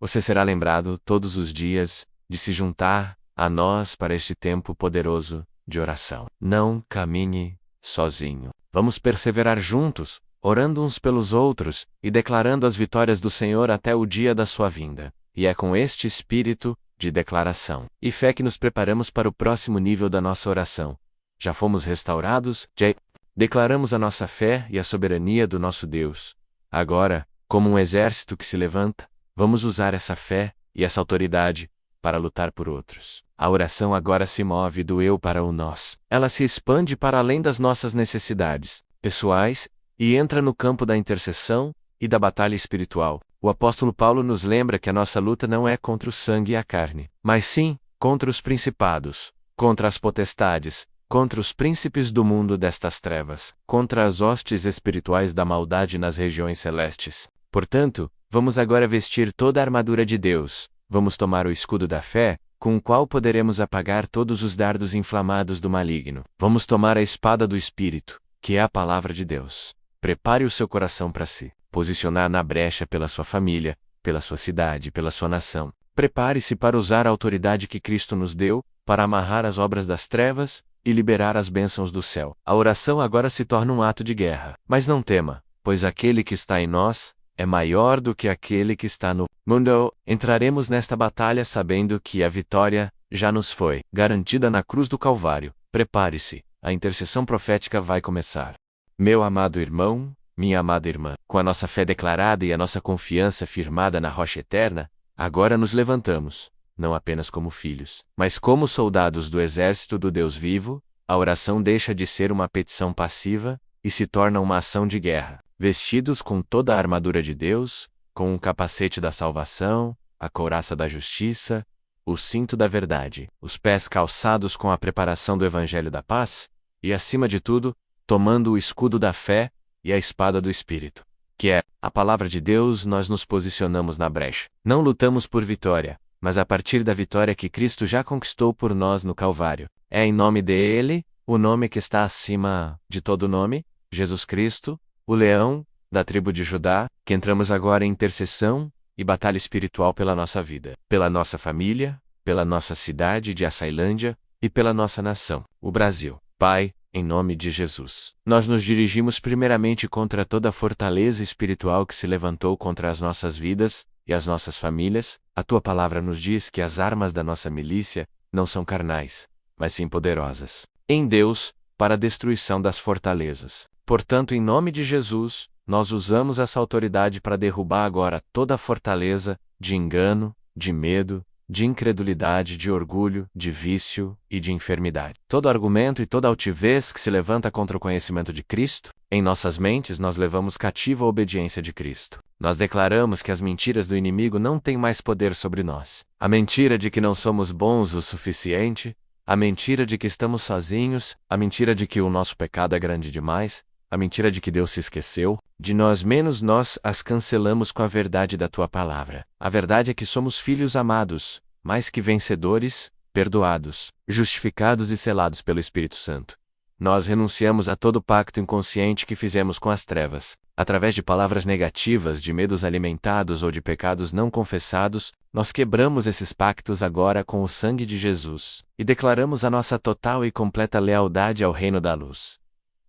Você será lembrado todos os dias de se juntar a nós para este tempo poderoso de oração. Não caminhe sozinho. Vamos perseverar juntos, orando uns pelos outros e declarando as vitórias do Senhor até o dia da sua vinda. E é com este espírito de declaração e fé que nos preparamos para o próximo nível da nossa oração. Já fomos restaurados, já declaramos a nossa fé e a soberania do nosso Deus. Agora, como um exército que se levanta, vamos usar essa fé e essa autoridade para lutar por outros. A oração agora se move do eu para o nós. Ela se expande para além das nossas necessidades pessoais e entra no campo da intercessão e da batalha espiritual. O apóstolo Paulo nos lembra que a nossa luta não é contra o sangue e a carne, mas sim contra os principados, contra as potestades, contra os príncipes do mundo destas trevas, contra as hostes espirituais da maldade nas regiões celestes. Portanto, vamos agora vestir toda a armadura de Deus. Vamos tomar o escudo da fé, com o qual poderemos apagar todos os dardos inflamados do maligno. Vamos tomar a espada do Espírito, que é a palavra de Deus. Prepare o seu coração para se posicionar na brecha pela sua família, pela sua cidade, pela sua nação. Prepare-se para usar a autoridade que Cristo nos deu, para amarrar as obras das trevas e liberar as bênçãos do céu. A oração agora se torna um ato de guerra. Mas não tema, pois aquele que está em nós é maior do que aquele que está no mundo. Entraremos nesta batalha sabendo que a vitória já nos foi garantida na cruz do Calvário. Prepare-se, a intercessão profética vai começar. Meu amado irmão, minha amada irmã, com a nossa fé declarada e a nossa confiança firmada na rocha eterna, agora nos levantamos, não apenas como filhos, mas como soldados do exército do Deus vivo. A oração deixa de ser uma petição passiva e se torna uma ação de guerra. Vestidos com toda a armadura de Deus, com o capacete da salvação, a couraça da justiça, o cinto da verdade, os pés calçados com a preparação do evangelho da paz, e acima de tudo, tomando o escudo da fé e a espada do Espírito, que é a palavra de Deus, nós nos posicionamos na brecha. Não lutamos por vitória, mas a partir da vitória que Cristo já conquistou por nós no Calvário. É em nome dele, o nome que está acima de todo nome, Jesus Cristo, o leão da tribo de Judá, que entramos agora em intercessão e batalha espiritual pela nossa vida, pela nossa família, pela nossa cidade de Açailândia e pela nossa nação, o Brasil. Pai, em nome de Jesus, nós nos dirigimos primeiramente contra toda a fortaleza espiritual que se levantou contra as nossas vidas e as nossas famílias. A tua palavra nos diz que as armas da nossa milícia não são carnais, mas sim poderosas em Deus, para a destruição das fortalezas. Portanto, em nome de Jesus, nós usamos essa autoridade para derrubar agora toda a fortaleza de engano, de medo, de incredulidade, de orgulho, de vício e de enfermidade. Todo argumento e toda altivez que se levanta contra o conhecimento de Cristo, em nossas mentes nós levamos cativa a obediência de Cristo. Nós declaramos que as mentiras do inimigo não têm mais poder sobre nós. A mentira de que não somos bons o suficiente, a mentira de que estamos sozinhos, a mentira de que o nosso pecado é grande demais, a mentira de que Deus se esqueceu de nós, menos nós as cancelamos com a verdade da tua palavra. A verdade é que somos filhos amados, mais que vencedores, perdoados, justificados e selados pelo Espírito Santo. Nós renunciamos a todo pacto inconsciente que fizemos com as trevas. Através de palavras negativas, de medos alimentados ou de pecados não confessados, nós quebramos esses pactos agora com o sangue de Jesus e declaramos a nossa total e completa lealdade ao reino da luz.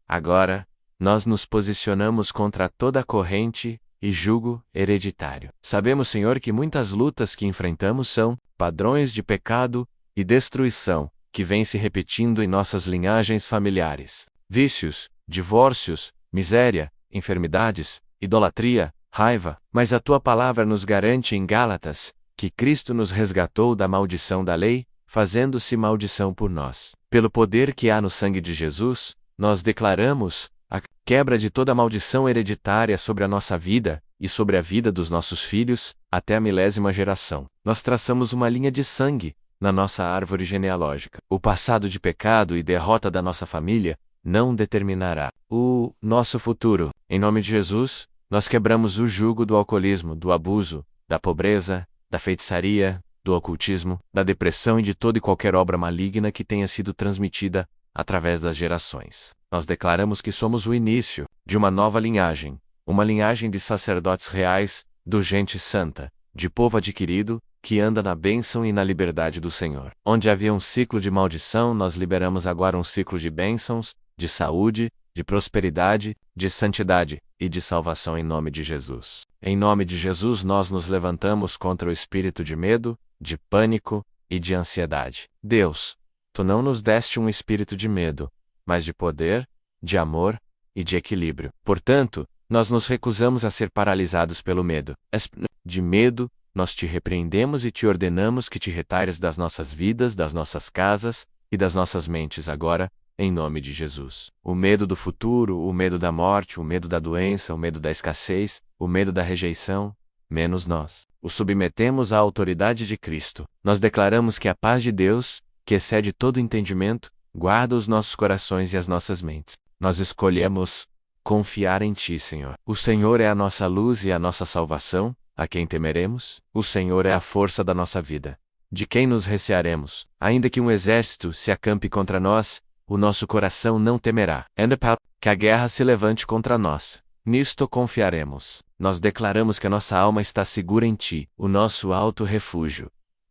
Agora, nós nos posicionamos contra toda corrente e jugo hereditário. Sabemos, Senhor, que muitas lutas que enfrentamos são padrões de pecado e destruição que vêm se repetindo em nossas linhagens familiares. Vícios, divórcios, miséria, enfermidades, idolatria, raiva. Mas a tua palavra nos garante em Gálatas que Cristo nos resgatou da maldição da lei, fazendo-se maldição por nós. Pelo poder que há no sangue de Jesus, nós declaramos a quebra de toda maldição hereditária sobre a nossa vida e sobre a vida dos nossos filhos, até a 1000ª geração. Nós traçamos uma linha de sangue na nossa árvore genealógica. O passado de pecado e derrota da nossa família não determinará o nosso futuro. Em nome de Jesus, nós quebramos o jugo do alcoolismo, do abuso, da pobreza, da feitiçaria, do ocultismo, da depressão e de toda e qualquer obra maligna que tenha sido transmitida através das gerações. Nós declaramos que somos o início de uma nova linhagem, uma linhagem de sacerdotes reais, do gente santa, de povo adquirido, que anda na bênção e na liberdade do Senhor. Onde havia um ciclo de maldição, nós liberamos agora um ciclo de bênçãos, de saúde, de prosperidade, de santidade e de salvação em nome de Jesus. Em nome de Jesus nós nos levantamos contra o espírito de medo, de pânico e de ansiedade. Deus, Tu não nos deste um espírito de medo, mas de poder, de amor e de equilíbrio. Portanto, nós nos recusamos a ser paralisados pelo medo. De medo, nós te repreendemos e te ordenamos que te retires das nossas vidas, das nossas casas e das nossas mentes agora, em nome de Jesus. O medo do futuro, o medo da morte, o medo da doença, o medo da escassez, o medo da rejeição, menos nós. O submetemos à autoridade de Cristo. Nós declaramos que a paz de Deus, que excede todo entendimento, guarda os nossos corações e as nossas mentes. Nós escolhemos confiar em Ti, Senhor. O Senhor é a nossa luz e a nossa salvação. A quem temeremos? O Senhor é a força da nossa vida. De quem nos recearemos? Ainda que um exército se acampe contra nós, o nosso coração não temerá. Que a guerra se levante contra nós. Nisto confiaremos. Nós declaramos que a nossa alma está segura em Ti, o nosso alto refúgio.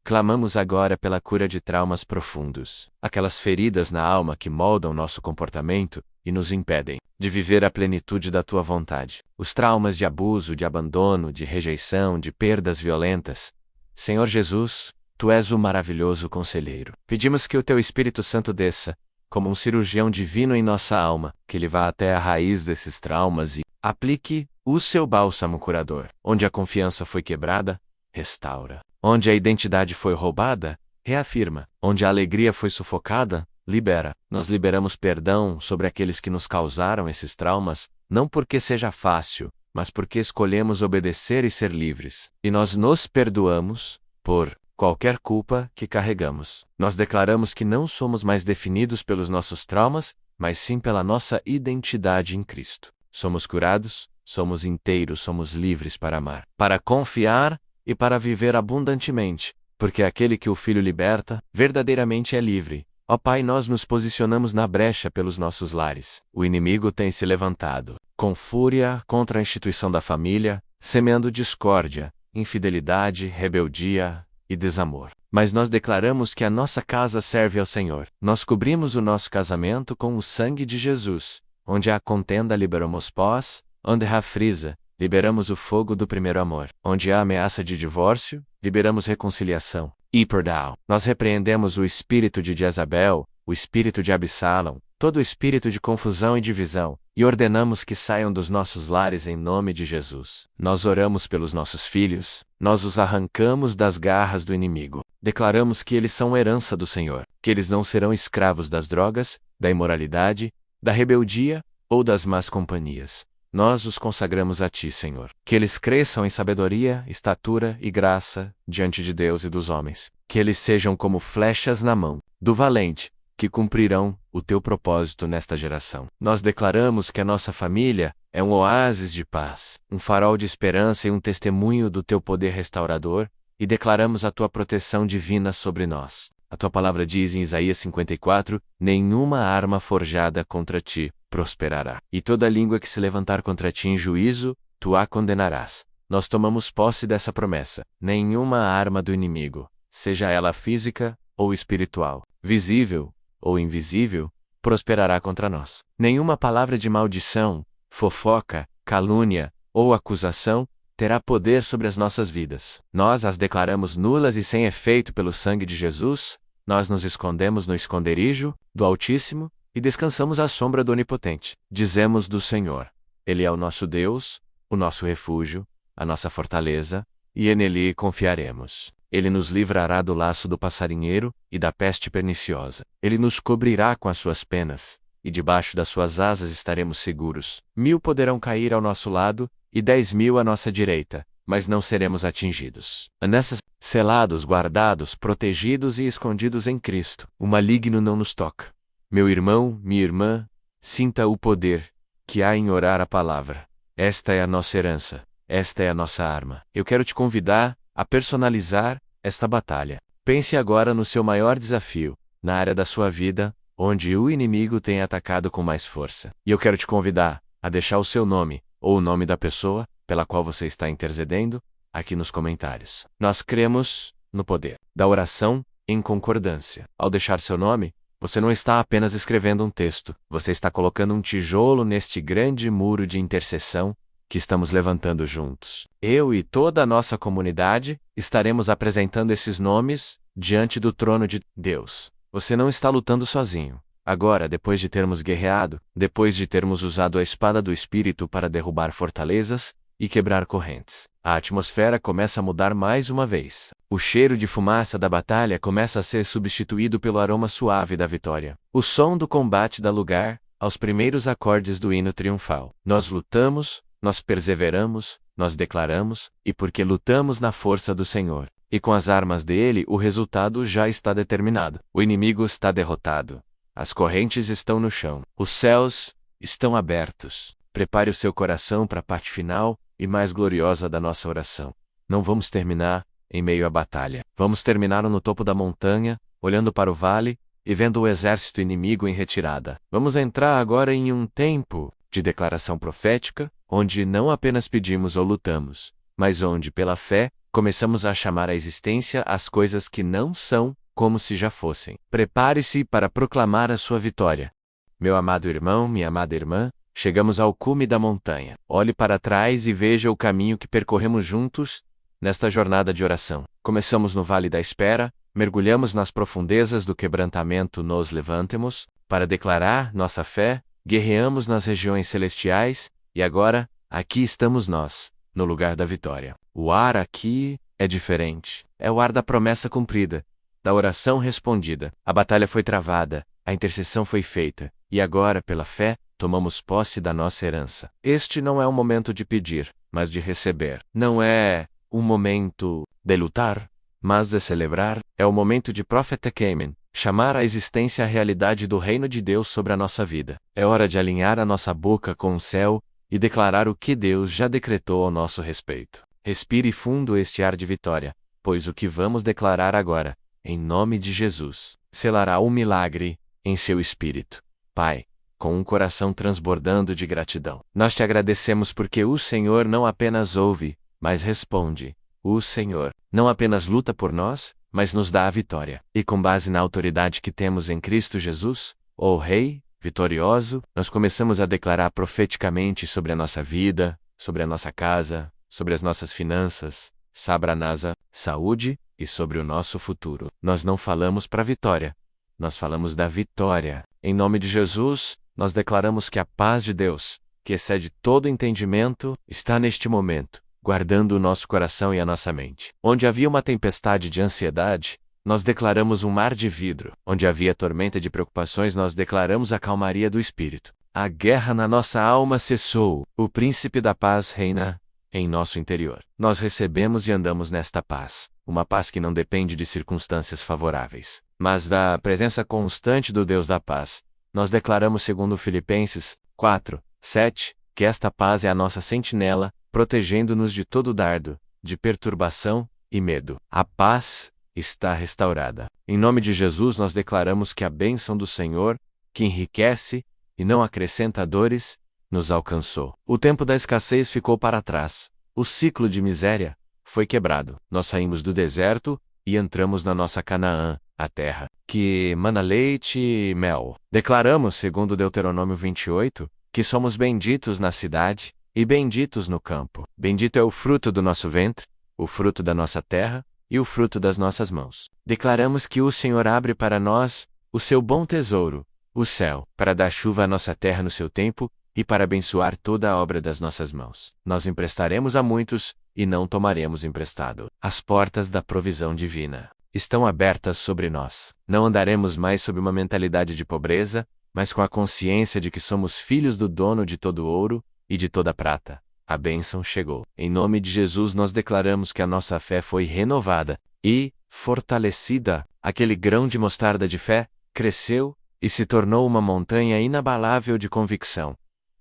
Clamamos agora pela cura de traumas profundos, aquelas feridas na alma que moldam nosso comportamento e nos impedem de viver a plenitude da Tua vontade. Os traumas de abuso, de abandono, de rejeição, de perdas violentas. Senhor Jesus, Tu és o maravilhoso conselheiro. Pedimos que o Teu Espírito Santo desça, como um cirurgião divino em nossa alma, que Ele vá até a raiz desses traumas e aplique o Seu bálsamo curador. Onde a confiança foi quebrada, restaura. Onde a identidade foi roubada, reafirma. Onde a alegria foi sufocada, libera. Nós liberamos perdão sobre aqueles que nos causaram esses traumas, não porque seja fácil, mas porque escolhemos obedecer e ser livres. E nós nos perdoamos por qualquer culpa que carregamos. Nós declaramos que não somos mais definidos pelos nossos traumas, mas sim pela nossa identidade em Cristo. Somos curados, somos inteiros, somos livres para amar, para confiar e para viver abundantemente, porque aquele que o Filho liberta, verdadeiramente é livre. Ó Pai, nós nos posicionamos na brecha pelos nossos lares. O inimigo tem se levantado, com fúria, contra a instituição da família, semeando discórdia, infidelidade, rebeldia e desamor. Mas nós declaramos que a nossa casa serve ao Senhor. Nós cobrimos o nosso casamento com o sangue de Jesus. Onde há contenda, liberamos paz, onde há frisa, liberamos o fogo do primeiro amor. Onde há ameaça de divórcio, liberamos reconciliação e perdão. Nós repreendemos o espírito de Jezabel, o espírito de Absalão, todo o espírito de confusão e divisão, e ordenamos que saiam dos nossos lares em nome de Jesus. Nós oramos pelos nossos filhos, nós os arrancamos das garras do inimigo. Declaramos que eles são herança do Senhor, que eles não serão escravos das drogas, da imoralidade, da rebeldia ou das más companhias. Nós os consagramos a Ti, Senhor. Que eles cresçam em sabedoria, estatura e graça diante de Deus e dos homens. Que eles sejam como flechas na mão do valente, que cumprirão o Teu propósito nesta geração. Nós declaramos que a nossa família é um oásis de paz, um farol de esperança e um testemunho do Teu poder restaurador, e declaramos a Tua proteção divina sobre nós. A Tua palavra diz em Isaías 54, nenhuma arma forjada contra Ti prosperará. E toda língua que se levantar contra Ti em juízo, Tu a condenarás. Nós tomamos posse dessa promessa. Nenhuma arma do inimigo, seja ela física ou espiritual, visível ou invisível, prosperará contra nós. Nenhuma palavra de maldição, fofoca, calúnia ou acusação terá poder sobre as nossas vidas. Nós as declaramos nulas e sem efeito pelo sangue de Jesus. Nós nos escondemos no esconderijo do Altíssimo e descansamos à sombra do Onipotente. Dizemos do Senhor: Ele é o nosso Deus, o nosso refúgio, a nossa fortaleza, e nele confiaremos. Ele nos livrará do laço do passarinheiro e da peste perniciosa. Ele nos cobrirá com as suas penas, e debaixo das suas asas estaremos seguros. 1000 poderão cair ao nosso lado, e 10.000 à nossa direita, mas não seremos atingidos. Nessas, selados, guardados, protegidos e escondidos em Cristo, o maligno não nos toca. Meu irmão, minha irmã, sinta o poder que há em orar a palavra. Esta é a nossa herança, esta é a nossa arma. Eu quero te convidar a personalizar esta batalha. Pense agora no seu maior desafio, na área da sua vida, onde o inimigo tem atacado com mais força. E eu quero te convidar a deixar o seu nome, ou o nome da pessoa pela qual você está intercedendo, aqui nos comentários. Nós cremos no poder da oração em concordância. Ao deixar seu nome, você não está apenas escrevendo um texto, você está colocando um tijolo neste grande muro de intercessão que estamos levantando juntos. Eu e toda a nossa comunidade estaremos apresentando esses nomes diante do trono de Deus. Você não está lutando sozinho. Agora, depois de termos guerreado, depois de termos usado a espada do Espírito para derrubar fortalezas e quebrar correntes, a atmosfera começa a mudar mais uma vez. O cheiro de fumaça da batalha começa a ser substituído pelo aroma suave da vitória. O som do combate dá lugar aos primeiros acordes do hino triunfal. Nós lutamos, nós perseveramos, nós declaramos, e porque lutamos na força do Senhor, e com as armas dele, o resultado já está determinado. O inimigo está derrotado. As correntes estão no chão. Os céus estão abertos. Prepare o seu coração para a parte final e mais gloriosa da nossa oração. Não vamos terminar em meio à batalha. Vamos terminar no topo da montanha, olhando para o vale e vendo o exército inimigo em retirada. Vamos entrar agora em um tempo de declaração profética, onde não apenas pedimos ou lutamos, mas onde, pela fé, começamos a chamar à existência as coisas que não são como se já fossem. Prepare-se para proclamar a sua vitória. Meu amado irmão, minha amada irmã, chegamos ao cume da montanha. Olhe para trás e veja o caminho que percorremos juntos nesta jornada de oração. Começamos no Vale da Espera, mergulhamos nas profundezas do quebrantamento, nos levantemos para declarar nossa fé, guerreamos nas regiões celestiais, e agora, aqui estamos nós, no lugar da vitória. O ar aqui é diferente. É o ar da promessa cumprida, da oração respondida. A batalha foi travada, a intercessão foi feita, e agora, pela fé, tomamos posse da nossa herança. Este não é um momento de pedir, mas de receber. Não é um momento de lutar, mas de celebrar. É o momento de Prophetekemen, chamar à existência a realidade do reino de Deus sobre a nossa vida. É hora de alinhar a nossa boca com o céu e declarar o que Deus já decretou ao nosso respeito. Respire fundo este ar de vitória, pois o que vamos declarar agora, em nome de Jesus, selará um milagre em seu espírito. Pai, com um coração transbordando de gratidão, nós te agradecemos porque o Senhor não apenas ouve, mas responde. O Senhor não apenas luta por nós, mas nos dá a vitória. E com base na autoridade que temos em Cristo Jesus, o Rei vitorioso, nós começamos a declarar profeticamente sobre a nossa vida, sobre a nossa casa, sobre as nossas finanças, Sabranasa, saúde e sobre o nosso futuro. Nós não falamos para a vitória, nós falamos da vitória. Em nome de Jesus, nós declaramos que a paz de Deus, que excede todo entendimento, está neste momento, guardando o nosso coração e a nossa mente. Onde havia uma tempestade de ansiedade, nós declaramos um mar de vidro. Onde havia tormenta de preocupações, nós declaramos a calmaria do Espírito. A guerra na nossa alma cessou. O príncipe da paz reina em nosso interior. Nós recebemos e andamos nesta paz. Uma paz que não depende de circunstâncias favoráveis, mas da presença constante do Deus da paz. Nós declaramos segundo Filipenses 4:7, que esta paz é a nossa sentinela, protegendo-nos de todo dardo, de perturbação e medo. A paz está restaurada. Em nome de Jesus nós declaramos que a bênção do Senhor, que enriquece e não acrescenta dores, nos alcançou. O tempo da escassez ficou para trás. O ciclo de miséria foi quebrado. Nós saímos do deserto e entramos na nossa Canaã, a terra que emana leite e mel. Declaramos, segundo Deuteronômio 28, que somos benditos na cidade e benditos no campo. Bendito é o fruto do nosso ventre, o fruto da nossa terra e o fruto das nossas mãos. Declaramos que o Senhor abre para nós o seu bom tesouro, o céu, para dar chuva à nossa terra no seu tempo e para abençoar toda a obra das nossas mãos. Nós emprestaremos a muitos e não tomaremos emprestado. As portas da provisão divina estão abertas sobre nós. Não andaremos mais sob uma mentalidade de pobreza, mas com a consciência de que somos filhos do dono de todo ouro e de toda prata. A bênção chegou. Em nome de Jesus nós declaramos que a nossa fé foi renovada e fortalecida. Aquele grão de mostarda de fé cresceu e se tornou uma montanha inabalável de convicção.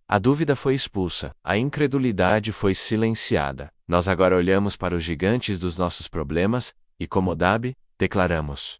A dúvida foi expulsa, a incredulidade foi silenciada. Nós agora olhamos para os gigantes dos nossos problemas e, como Dabi, declaramos: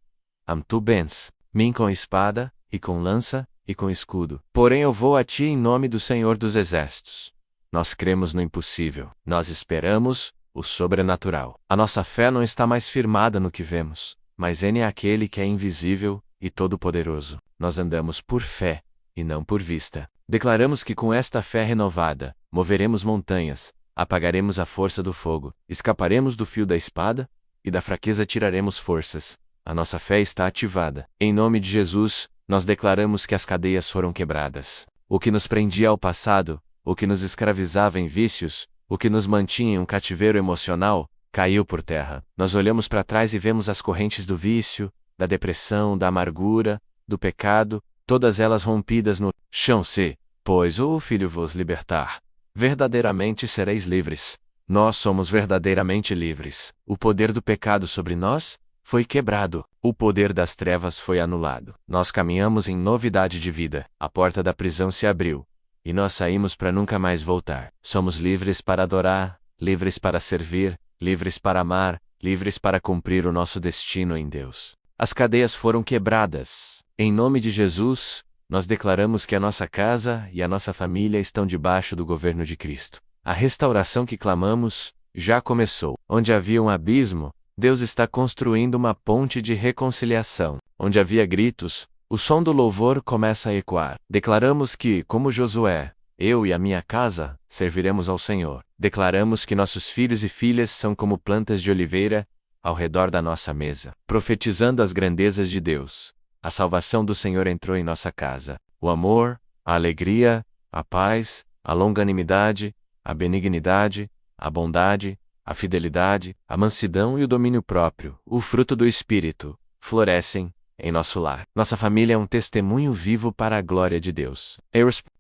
Tu bens, mim com espada, e com lança, e com escudo. Porém eu vou a ti em nome do Senhor dos Exércitos. Nós cremos no impossível. Nós esperamos o sobrenatural. A nossa fé não está mais firmada no que vemos, mas Ele é aquele que é invisível e todo-poderoso. Nós andamos por fé e não por vista. Declaramos que com esta fé renovada, moveremos montanhas, apagaremos a força do fogo, escaparemos do fio da espada, e da fraqueza tiraremos forças. A nossa fé está ativada. Em nome de Jesus, nós declaramos que as cadeias foram quebradas. O que nos prendia ao passado, o que nos escravizava em vícios, o que nos mantinha em um cativeiro emocional, caiu por terra. Nós olhamos para trás e vemos as correntes do vício, da depressão, da amargura, do pecado, todas elas rompidas no chão. Se, pois, o Filho vos libertar, verdadeiramente sereis livres. Nós somos verdadeiramente livres. O poder do pecado sobre nós foi quebrado. O poder das trevas foi anulado. Nós caminhamos em novidade de vida. A porta da prisão se abriu. E nós saímos para nunca mais voltar. Somos livres para adorar, livres para servir, livres para amar, livres para cumprir o nosso destino em Deus. As cadeias foram quebradas. Em nome de Jesus, nós declaramos que a nossa casa e a nossa família estão debaixo do governo de Cristo. A restauração que clamamos já começou. Onde havia um abismo, Deus está construindo uma ponte de reconciliação. Onde havia gritos, o som do louvor começa a ecoar. Declaramos que, como Josué, eu e a minha casa serviremos ao Senhor. Declaramos que nossos filhos e filhas são como plantas de oliveira ao redor da nossa mesa, profetizando as grandezas de Deus. A salvação do Senhor entrou em nossa casa. O amor, a alegria, a paz, a longanimidade, a benignidade, a bondade, a fidelidade, a mansidão e o domínio próprio, o fruto do Espírito, florescem em nosso lar. Nossa família é um testemunho vivo para a glória de Deus.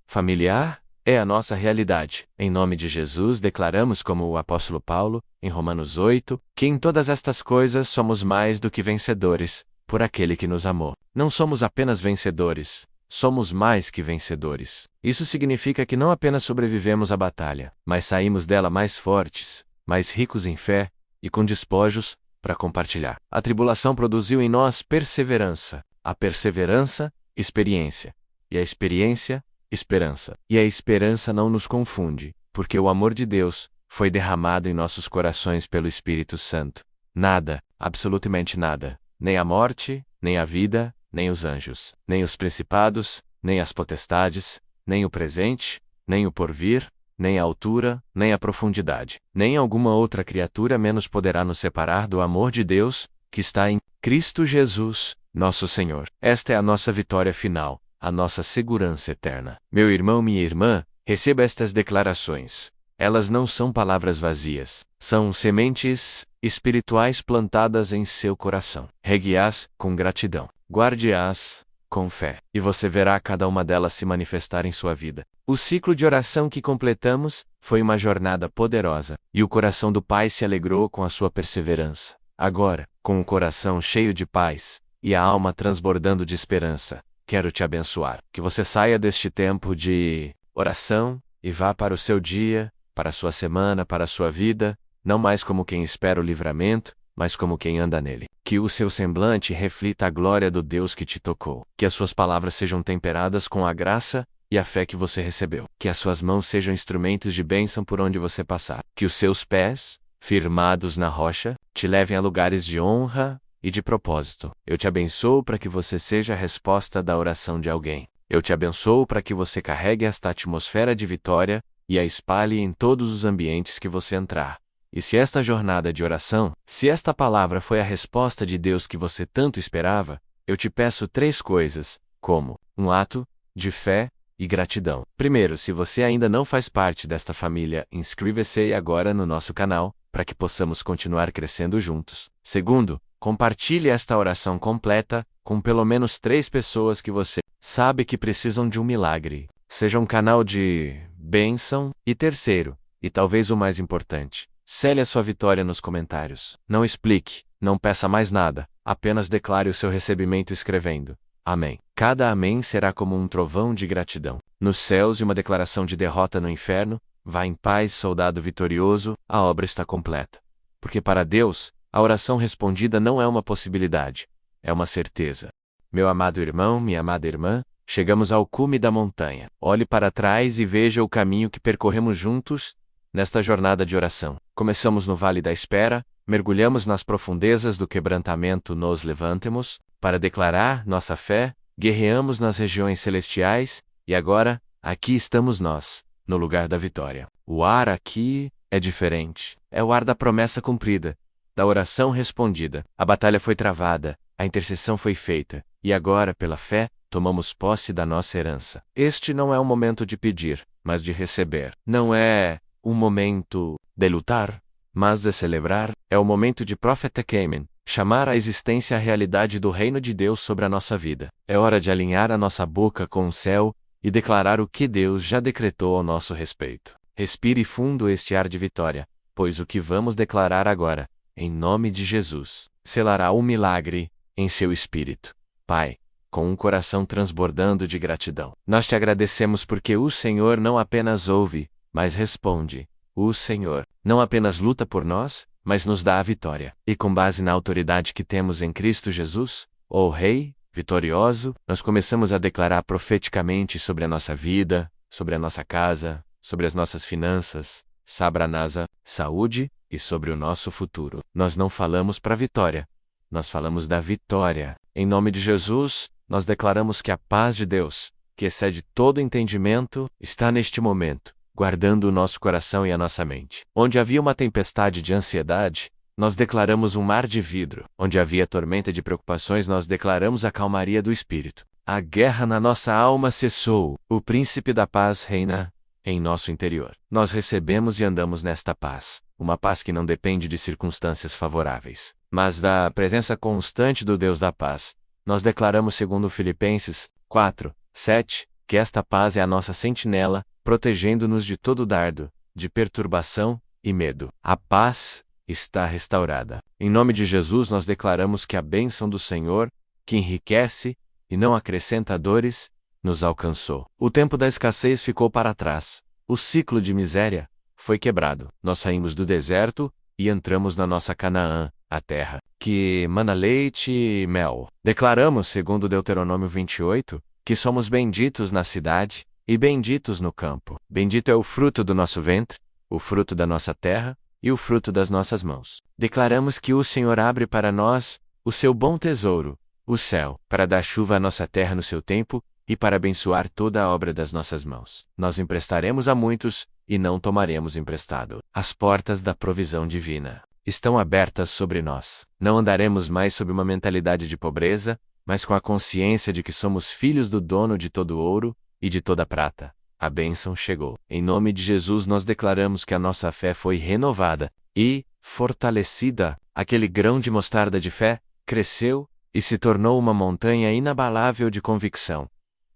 Familiar é a nossa realidade. Em nome de Jesus, declaramos, como o apóstolo Paulo, em Romanos 8, que em todas estas coisas somos mais do que vencedores, por aquele que nos amou. Não somos apenas vencedores, somos mais que vencedores. Isso significa que não apenas sobrevivemos à batalha, mas saímos dela mais fortes, mais ricos em fé e com despojos para compartilhar. A tribulação produziu em nós perseverança, a perseverança, experiência, e a experiência, esperança. E a esperança não nos confunde, porque o amor de Deus foi derramado em nossos corações pelo Espírito Santo. Nada, absolutamente nada, nem a morte, nem a vida, nem os anjos, nem os principados, nem as potestades, nem o presente, nem o porvir, nem a altura, nem a profundidade, nem alguma outra criatura menos poderá nos separar do amor de Deus, que está em Cristo Jesus, nosso Senhor. Esta é a nossa vitória final, a nossa segurança eterna. Meu irmão, minha irmã, receba estas declarações. Elas não são palavras vazias, são sementes espirituais plantadas em seu coração. Regue-as com gratidão. Guarde-as com fé, e você verá cada uma delas se manifestar em sua vida. O ciclo de oração que completamos foi uma jornada poderosa, e o coração do Pai se alegrou com a sua perseverança. Agora, com o coração cheio de paz e a alma transbordando de esperança, quero te abençoar. Que você saia deste tempo de oração e vá para o seu dia, para a sua semana, para a sua vida, não mais como quem espera o livramento, mas como quem anda nele. Que o seu semblante reflita a glória do Deus que te tocou. Que as suas palavras sejam temperadas com a graça e a fé que você recebeu. Que as suas mãos sejam instrumentos de bênção por onde você passar. Que os seus pés, firmados na rocha, te levem a lugares de honra e de propósito. Eu te abençoo para que você seja a resposta da oração de alguém. Eu te abençoo para que você carregue esta atmosfera de vitória e a espalhe em todos os ambientes que você entrar. E se esta jornada de oração, se esta palavra foi a resposta de Deus que você tanto esperava, eu te peço 3 coisas, como um ato de fé e gratidão. Primeiro, se você ainda não faz parte desta família, inscreva-se agora no nosso canal, para que possamos continuar crescendo juntos. Segundo, compartilhe esta oração completa com pelo menos 3 pessoas que você sabe que precisam de um milagre. Seja um canal de bênção. E terceiro, e talvez o mais importante, sele a sua vitória nos comentários. Não explique, não peça mais nada, apenas declare o seu recebimento escrevendo Amém. Cada amém será como um trovão de gratidão nos céus e uma declaração de derrota no inferno. Vá em paz, soldado vitorioso, a obra está completa. Porque para Deus, a oração respondida não é uma possibilidade, é uma certeza. Meu amado irmão, minha amada irmã, chegamos ao cume da montanha. Olhe para trás e veja o caminho que percorremos juntos nesta jornada de oração. Começamos no Vale da Espera, mergulhamos nas profundezas do quebrantamento, nos levantemos para declarar nossa fé, guerreamos nas regiões celestiais, e agora, aqui estamos nós, no lugar da vitória. O ar aqui é diferente. É o ar da promessa cumprida, da oração respondida. A batalha foi travada, a intercessão foi feita, e agora, pela fé, tomamos posse da nossa herança. Este não é um momento de pedir, mas de receber. Não é um momento de lutar, mas de celebrar. É o momento de Prophetekemen, chamar à existência a realidade do reino de Deus sobre a nossa vida. É hora de alinhar a nossa boca com o céu e declarar o que Deus já decretou ao nosso respeito. Respire fundo este ar de vitória, pois o que vamos declarar agora, em nome de Jesus, selará um milagre em seu espírito. Pai, com um coração transbordando de gratidão, nós te agradecemos porque o Senhor não apenas ouve, mas responde. O Senhor não apenas luta por nós, mas nos dá a vitória. E com base na autoridade que temos em Cristo Jesus, o Rei vitorioso, nós começamos a declarar profeticamente sobre a nossa vida, sobre a nossa casa, sobre as nossas finanças, Sabranasa, saúde, e sobre o nosso futuro. Nós não falamos para a vitória, nós falamos da vitória. Em nome de Jesus, nós declaramos que a paz de Deus, que excede todo entendimento, está neste momento, guardando o nosso coração e a nossa mente. Onde havia uma tempestade de ansiedade, nós declaramos um mar de vidro. Onde havia tormenta de preocupações, nós declaramos a calmaria do Espírito. A guerra na nossa alma cessou. O príncipe da paz reina. em nosso interior. Nós recebemos e andamos nesta paz, uma paz que não depende de circunstâncias favoráveis, mas da presença constante do Deus da paz. Nós declaramos segundo Filipenses 4:7, que esta paz é a nossa sentinela, protegendo-nos de todo dardo, de perturbação e medo. A paz está restaurada. Em nome de Jesus nós declaramos que a bênção do Senhor, que enriquece e não acrescenta dores, nos alcançou. O tempo da escassez ficou para trás. O ciclo de miséria foi quebrado. Nós saímos do deserto e entramos na nossa Canaã, a terra que mana leite e mel. Declaramos, segundo Deuteronômio 28, que somos benditos na cidade e benditos no campo. Bendito é o fruto do nosso ventre, o fruto da nossa terra e o fruto das nossas mãos. Declaramos que o Senhor abre para nós o seu bom tesouro, o céu, para dar chuva à nossa terra no seu tempo e para abençoar toda a obra das nossas mãos. Nós emprestaremos a muitos e não tomaremos emprestado. As portas da provisão divina estão abertas sobre nós. Não andaremos mais sob uma mentalidade de pobreza, mas com a consciência de que somos filhos do dono de todo ouro e de toda prata. A bênção chegou. Em nome de Jesus nós declaramos que a nossa fé foi renovada e fortalecida. Aquele grão de mostarda de fé cresceu e se tornou uma montanha inabalável de convicção.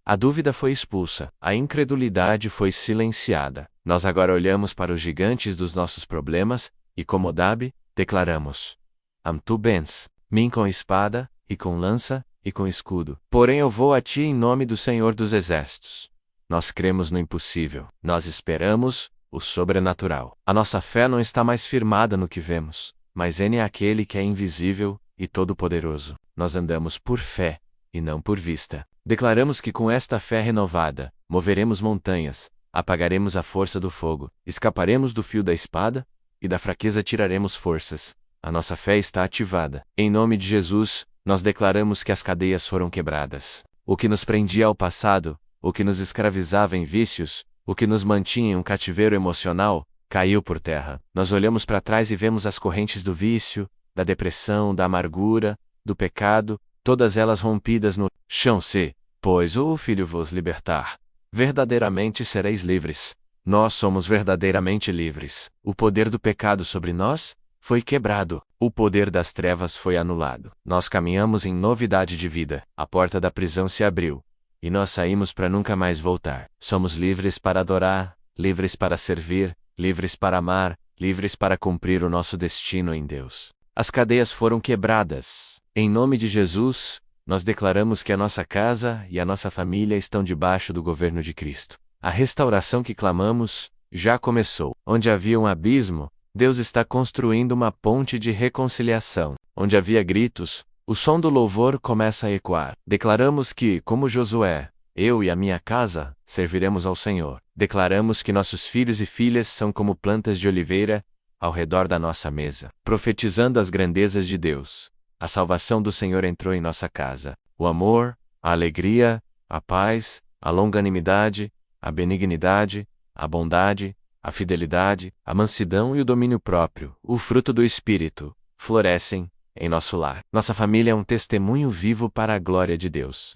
A dúvida foi expulsa, a incredulidade foi silenciada. Nós agora olhamos para os gigantes dos nossos problemas e, como Davi, declaramos: tu bens, mim com espada, e com lança, e com escudo. Porém eu vou a ti em nome do Senhor dos Exércitos. Nós cremos no impossível. Nós esperamos o sobrenatural. A nossa fé não está mais firmada no que vemos, mas Ele é aquele que é invisível e todo-poderoso. Nós andamos por fé e não por vista. Declaramos que com esta fé renovada, moveremos montanhas, apagaremos a força do fogo, escaparemos do fio da espada, e da fraqueza tiraremos forças. A nossa fé está ativada. Em nome de Jesus, nós declaramos que as cadeias foram quebradas. O que nos prendia ao passado, o que nos escravizava em vícios, o que nos mantinha em um cativeiro emocional, caiu por terra. Nós olhamos para trás e vemos as correntes do vício, da depressão, da amargura, do pecado, todas elas rompidas no chão. Se, pois, o Filho vos libertar, verdadeiramente sereis livres. Nós somos verdadeiramente livres. O poder do pecado sobre nós foi quebrado. O poder das trevas foi anulado. Nós caminhamos em novidade de vida. A porta da prisão se abriu. E nós saímos para nunca mais voltar. Somos livres para adorar, livres para servir, livres para amar, livres para cumprir o nosso destino em Deus. As cadeias foram quebradas. Em nome de Jesus, nós declaramos que a nossa casa e a nossa família estão debaixo do governo de Cristo. A restauração que clamamos já começou. Onde havia um abismo, Deus está construindo uma ponte de reconciliação. Onde havia gritos, o som do louvor começa a ecoar. Declaramos que, como Josué, eu e a minha casa serviremos ao Senhor. Declaramos que nossos filhos e filhas são como plantas de oliveira ao redor da nossa mesa, profetizando as grandezas de Deus. A salvação do Senhor entrou em nossa casa. O amor, a alegria, a paz, a longanimidade, a benignidade, a bondade, a fidelidade, a mansidão e o domínio próprio, o fruto do Espírito, florescem em nosso lar. Nossa família é um testemunho vivo para a glória de Deus.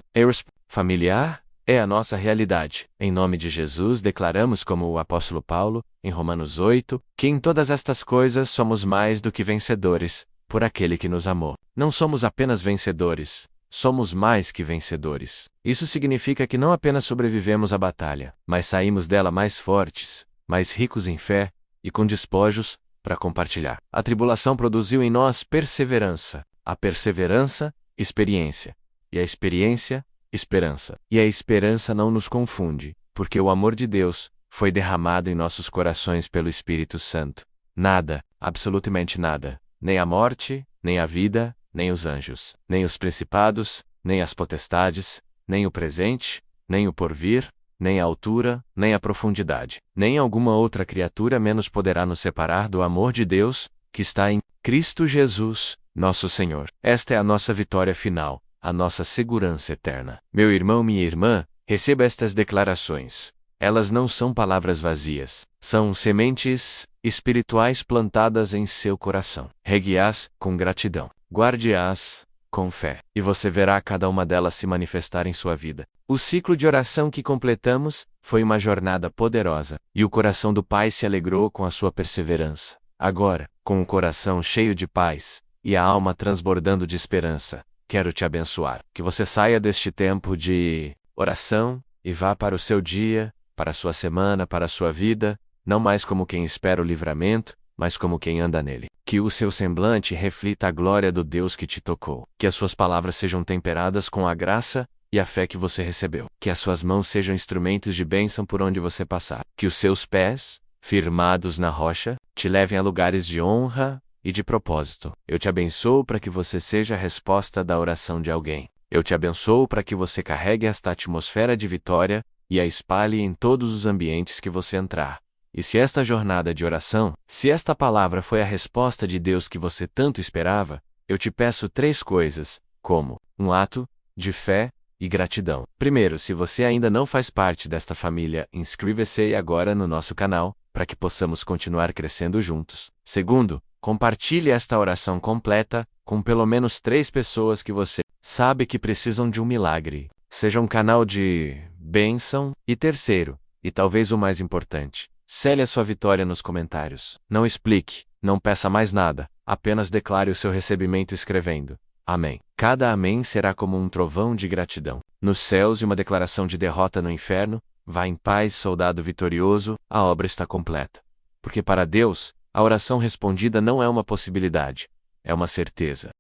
Familiar é a nossa realidade. Em nome de Jesus declaramos, como o apóstolo Paulo, em Romanos 8, que em todas estas coisas somos mais do que vencedores, por aquele que nos amou. Não somos apenas vencedores, somos mais que vencedores. Isso significa que não apenas sobrevivemos à batalha, mas saímos dela mais fortes, mais ricos em fé e com despojos para compartilhar. A tribulação produziu em nós perseverança, a perseverança, experiência, e a experiência, esperança. E a esperança não nos confunde, porque o amor de Deus foi derramado em nossos corações pelo Espírito Santo. Nada, absolutamente nada, nem a morte, nem a vida, nem os anjos, nem os principados, nem as potestades, nem o presente, nem o porvir, nem a altura, nem a profundidade, nem alguma outra criatura menos poderá nos separar do amor de Deus, que está em Cristo Jesus, nosso Senhor. Esta é a nossa vitória final, a nossa segurança eterna. Meu irmão, minha irmã, receba estas declarações. Elas não são palavras vazias, são sementes espirituais plantadas em seu coração. Regue-as com gratidão. Guarde-as com fé, e você verá cada uma delas se manifestar em sua vida. O ciclo de oração que completamos Foi uma jornada poderosa, e o coração do pai se alegrou com a sua perseverança. Agora, com o coração cheio de paz e a alma transbordando de esperança, quero te abençoar. Que você saia deste tempo de oração e vá para o seu dia, para a sua semana, para a sua vida, não mais como quem espera o livramento, mas como quem anda nele. Que o seu semblante reflita a glória do Deus que te tocou. Que as suas palavras sejam temperadas com a graça e a fé que você recebeu. Que as suas mãos sejam instrumentos de bênção por onde você passar. Que os seus pés, firmados na rocha, te levem a lugares de honra e de propósito. Eu te abençoo para que você seja a resposta da oração de alguém. Eu te abençoo para que você carregue esta atmosfera de vitória e a espalhe em todos os ambientes que você entrar. E se esta jornada de oração, se esta palavra foi a resposta de Deus que você tanto esperava, eu te peço 3 coisas, como um ato de fé e gratidão. Primeiro, se você ainda não faz parte desta família, inscreva-se agora no nosso canal, para que possamos continuar crescendo juntos. Segundo, compartilhe esta oração completa com pelo menos 3 pessoas que você sabe que precisam de um milagre. Seja um canal de bênção. E terceiro, e talvez o mais importante, sele a sua vitória nos comentários. Não explique, não peça mais nada, apenas declare o seu recebimento escrevendo amém. Cada amém será como um trovão de gratidão nos céus e uma declaração de derrota no inferno. Vá em paz, soldado vitorioso, a obra está completa. Porque para Deus, a oração respondida não é uma possibilidade, é uma certeza.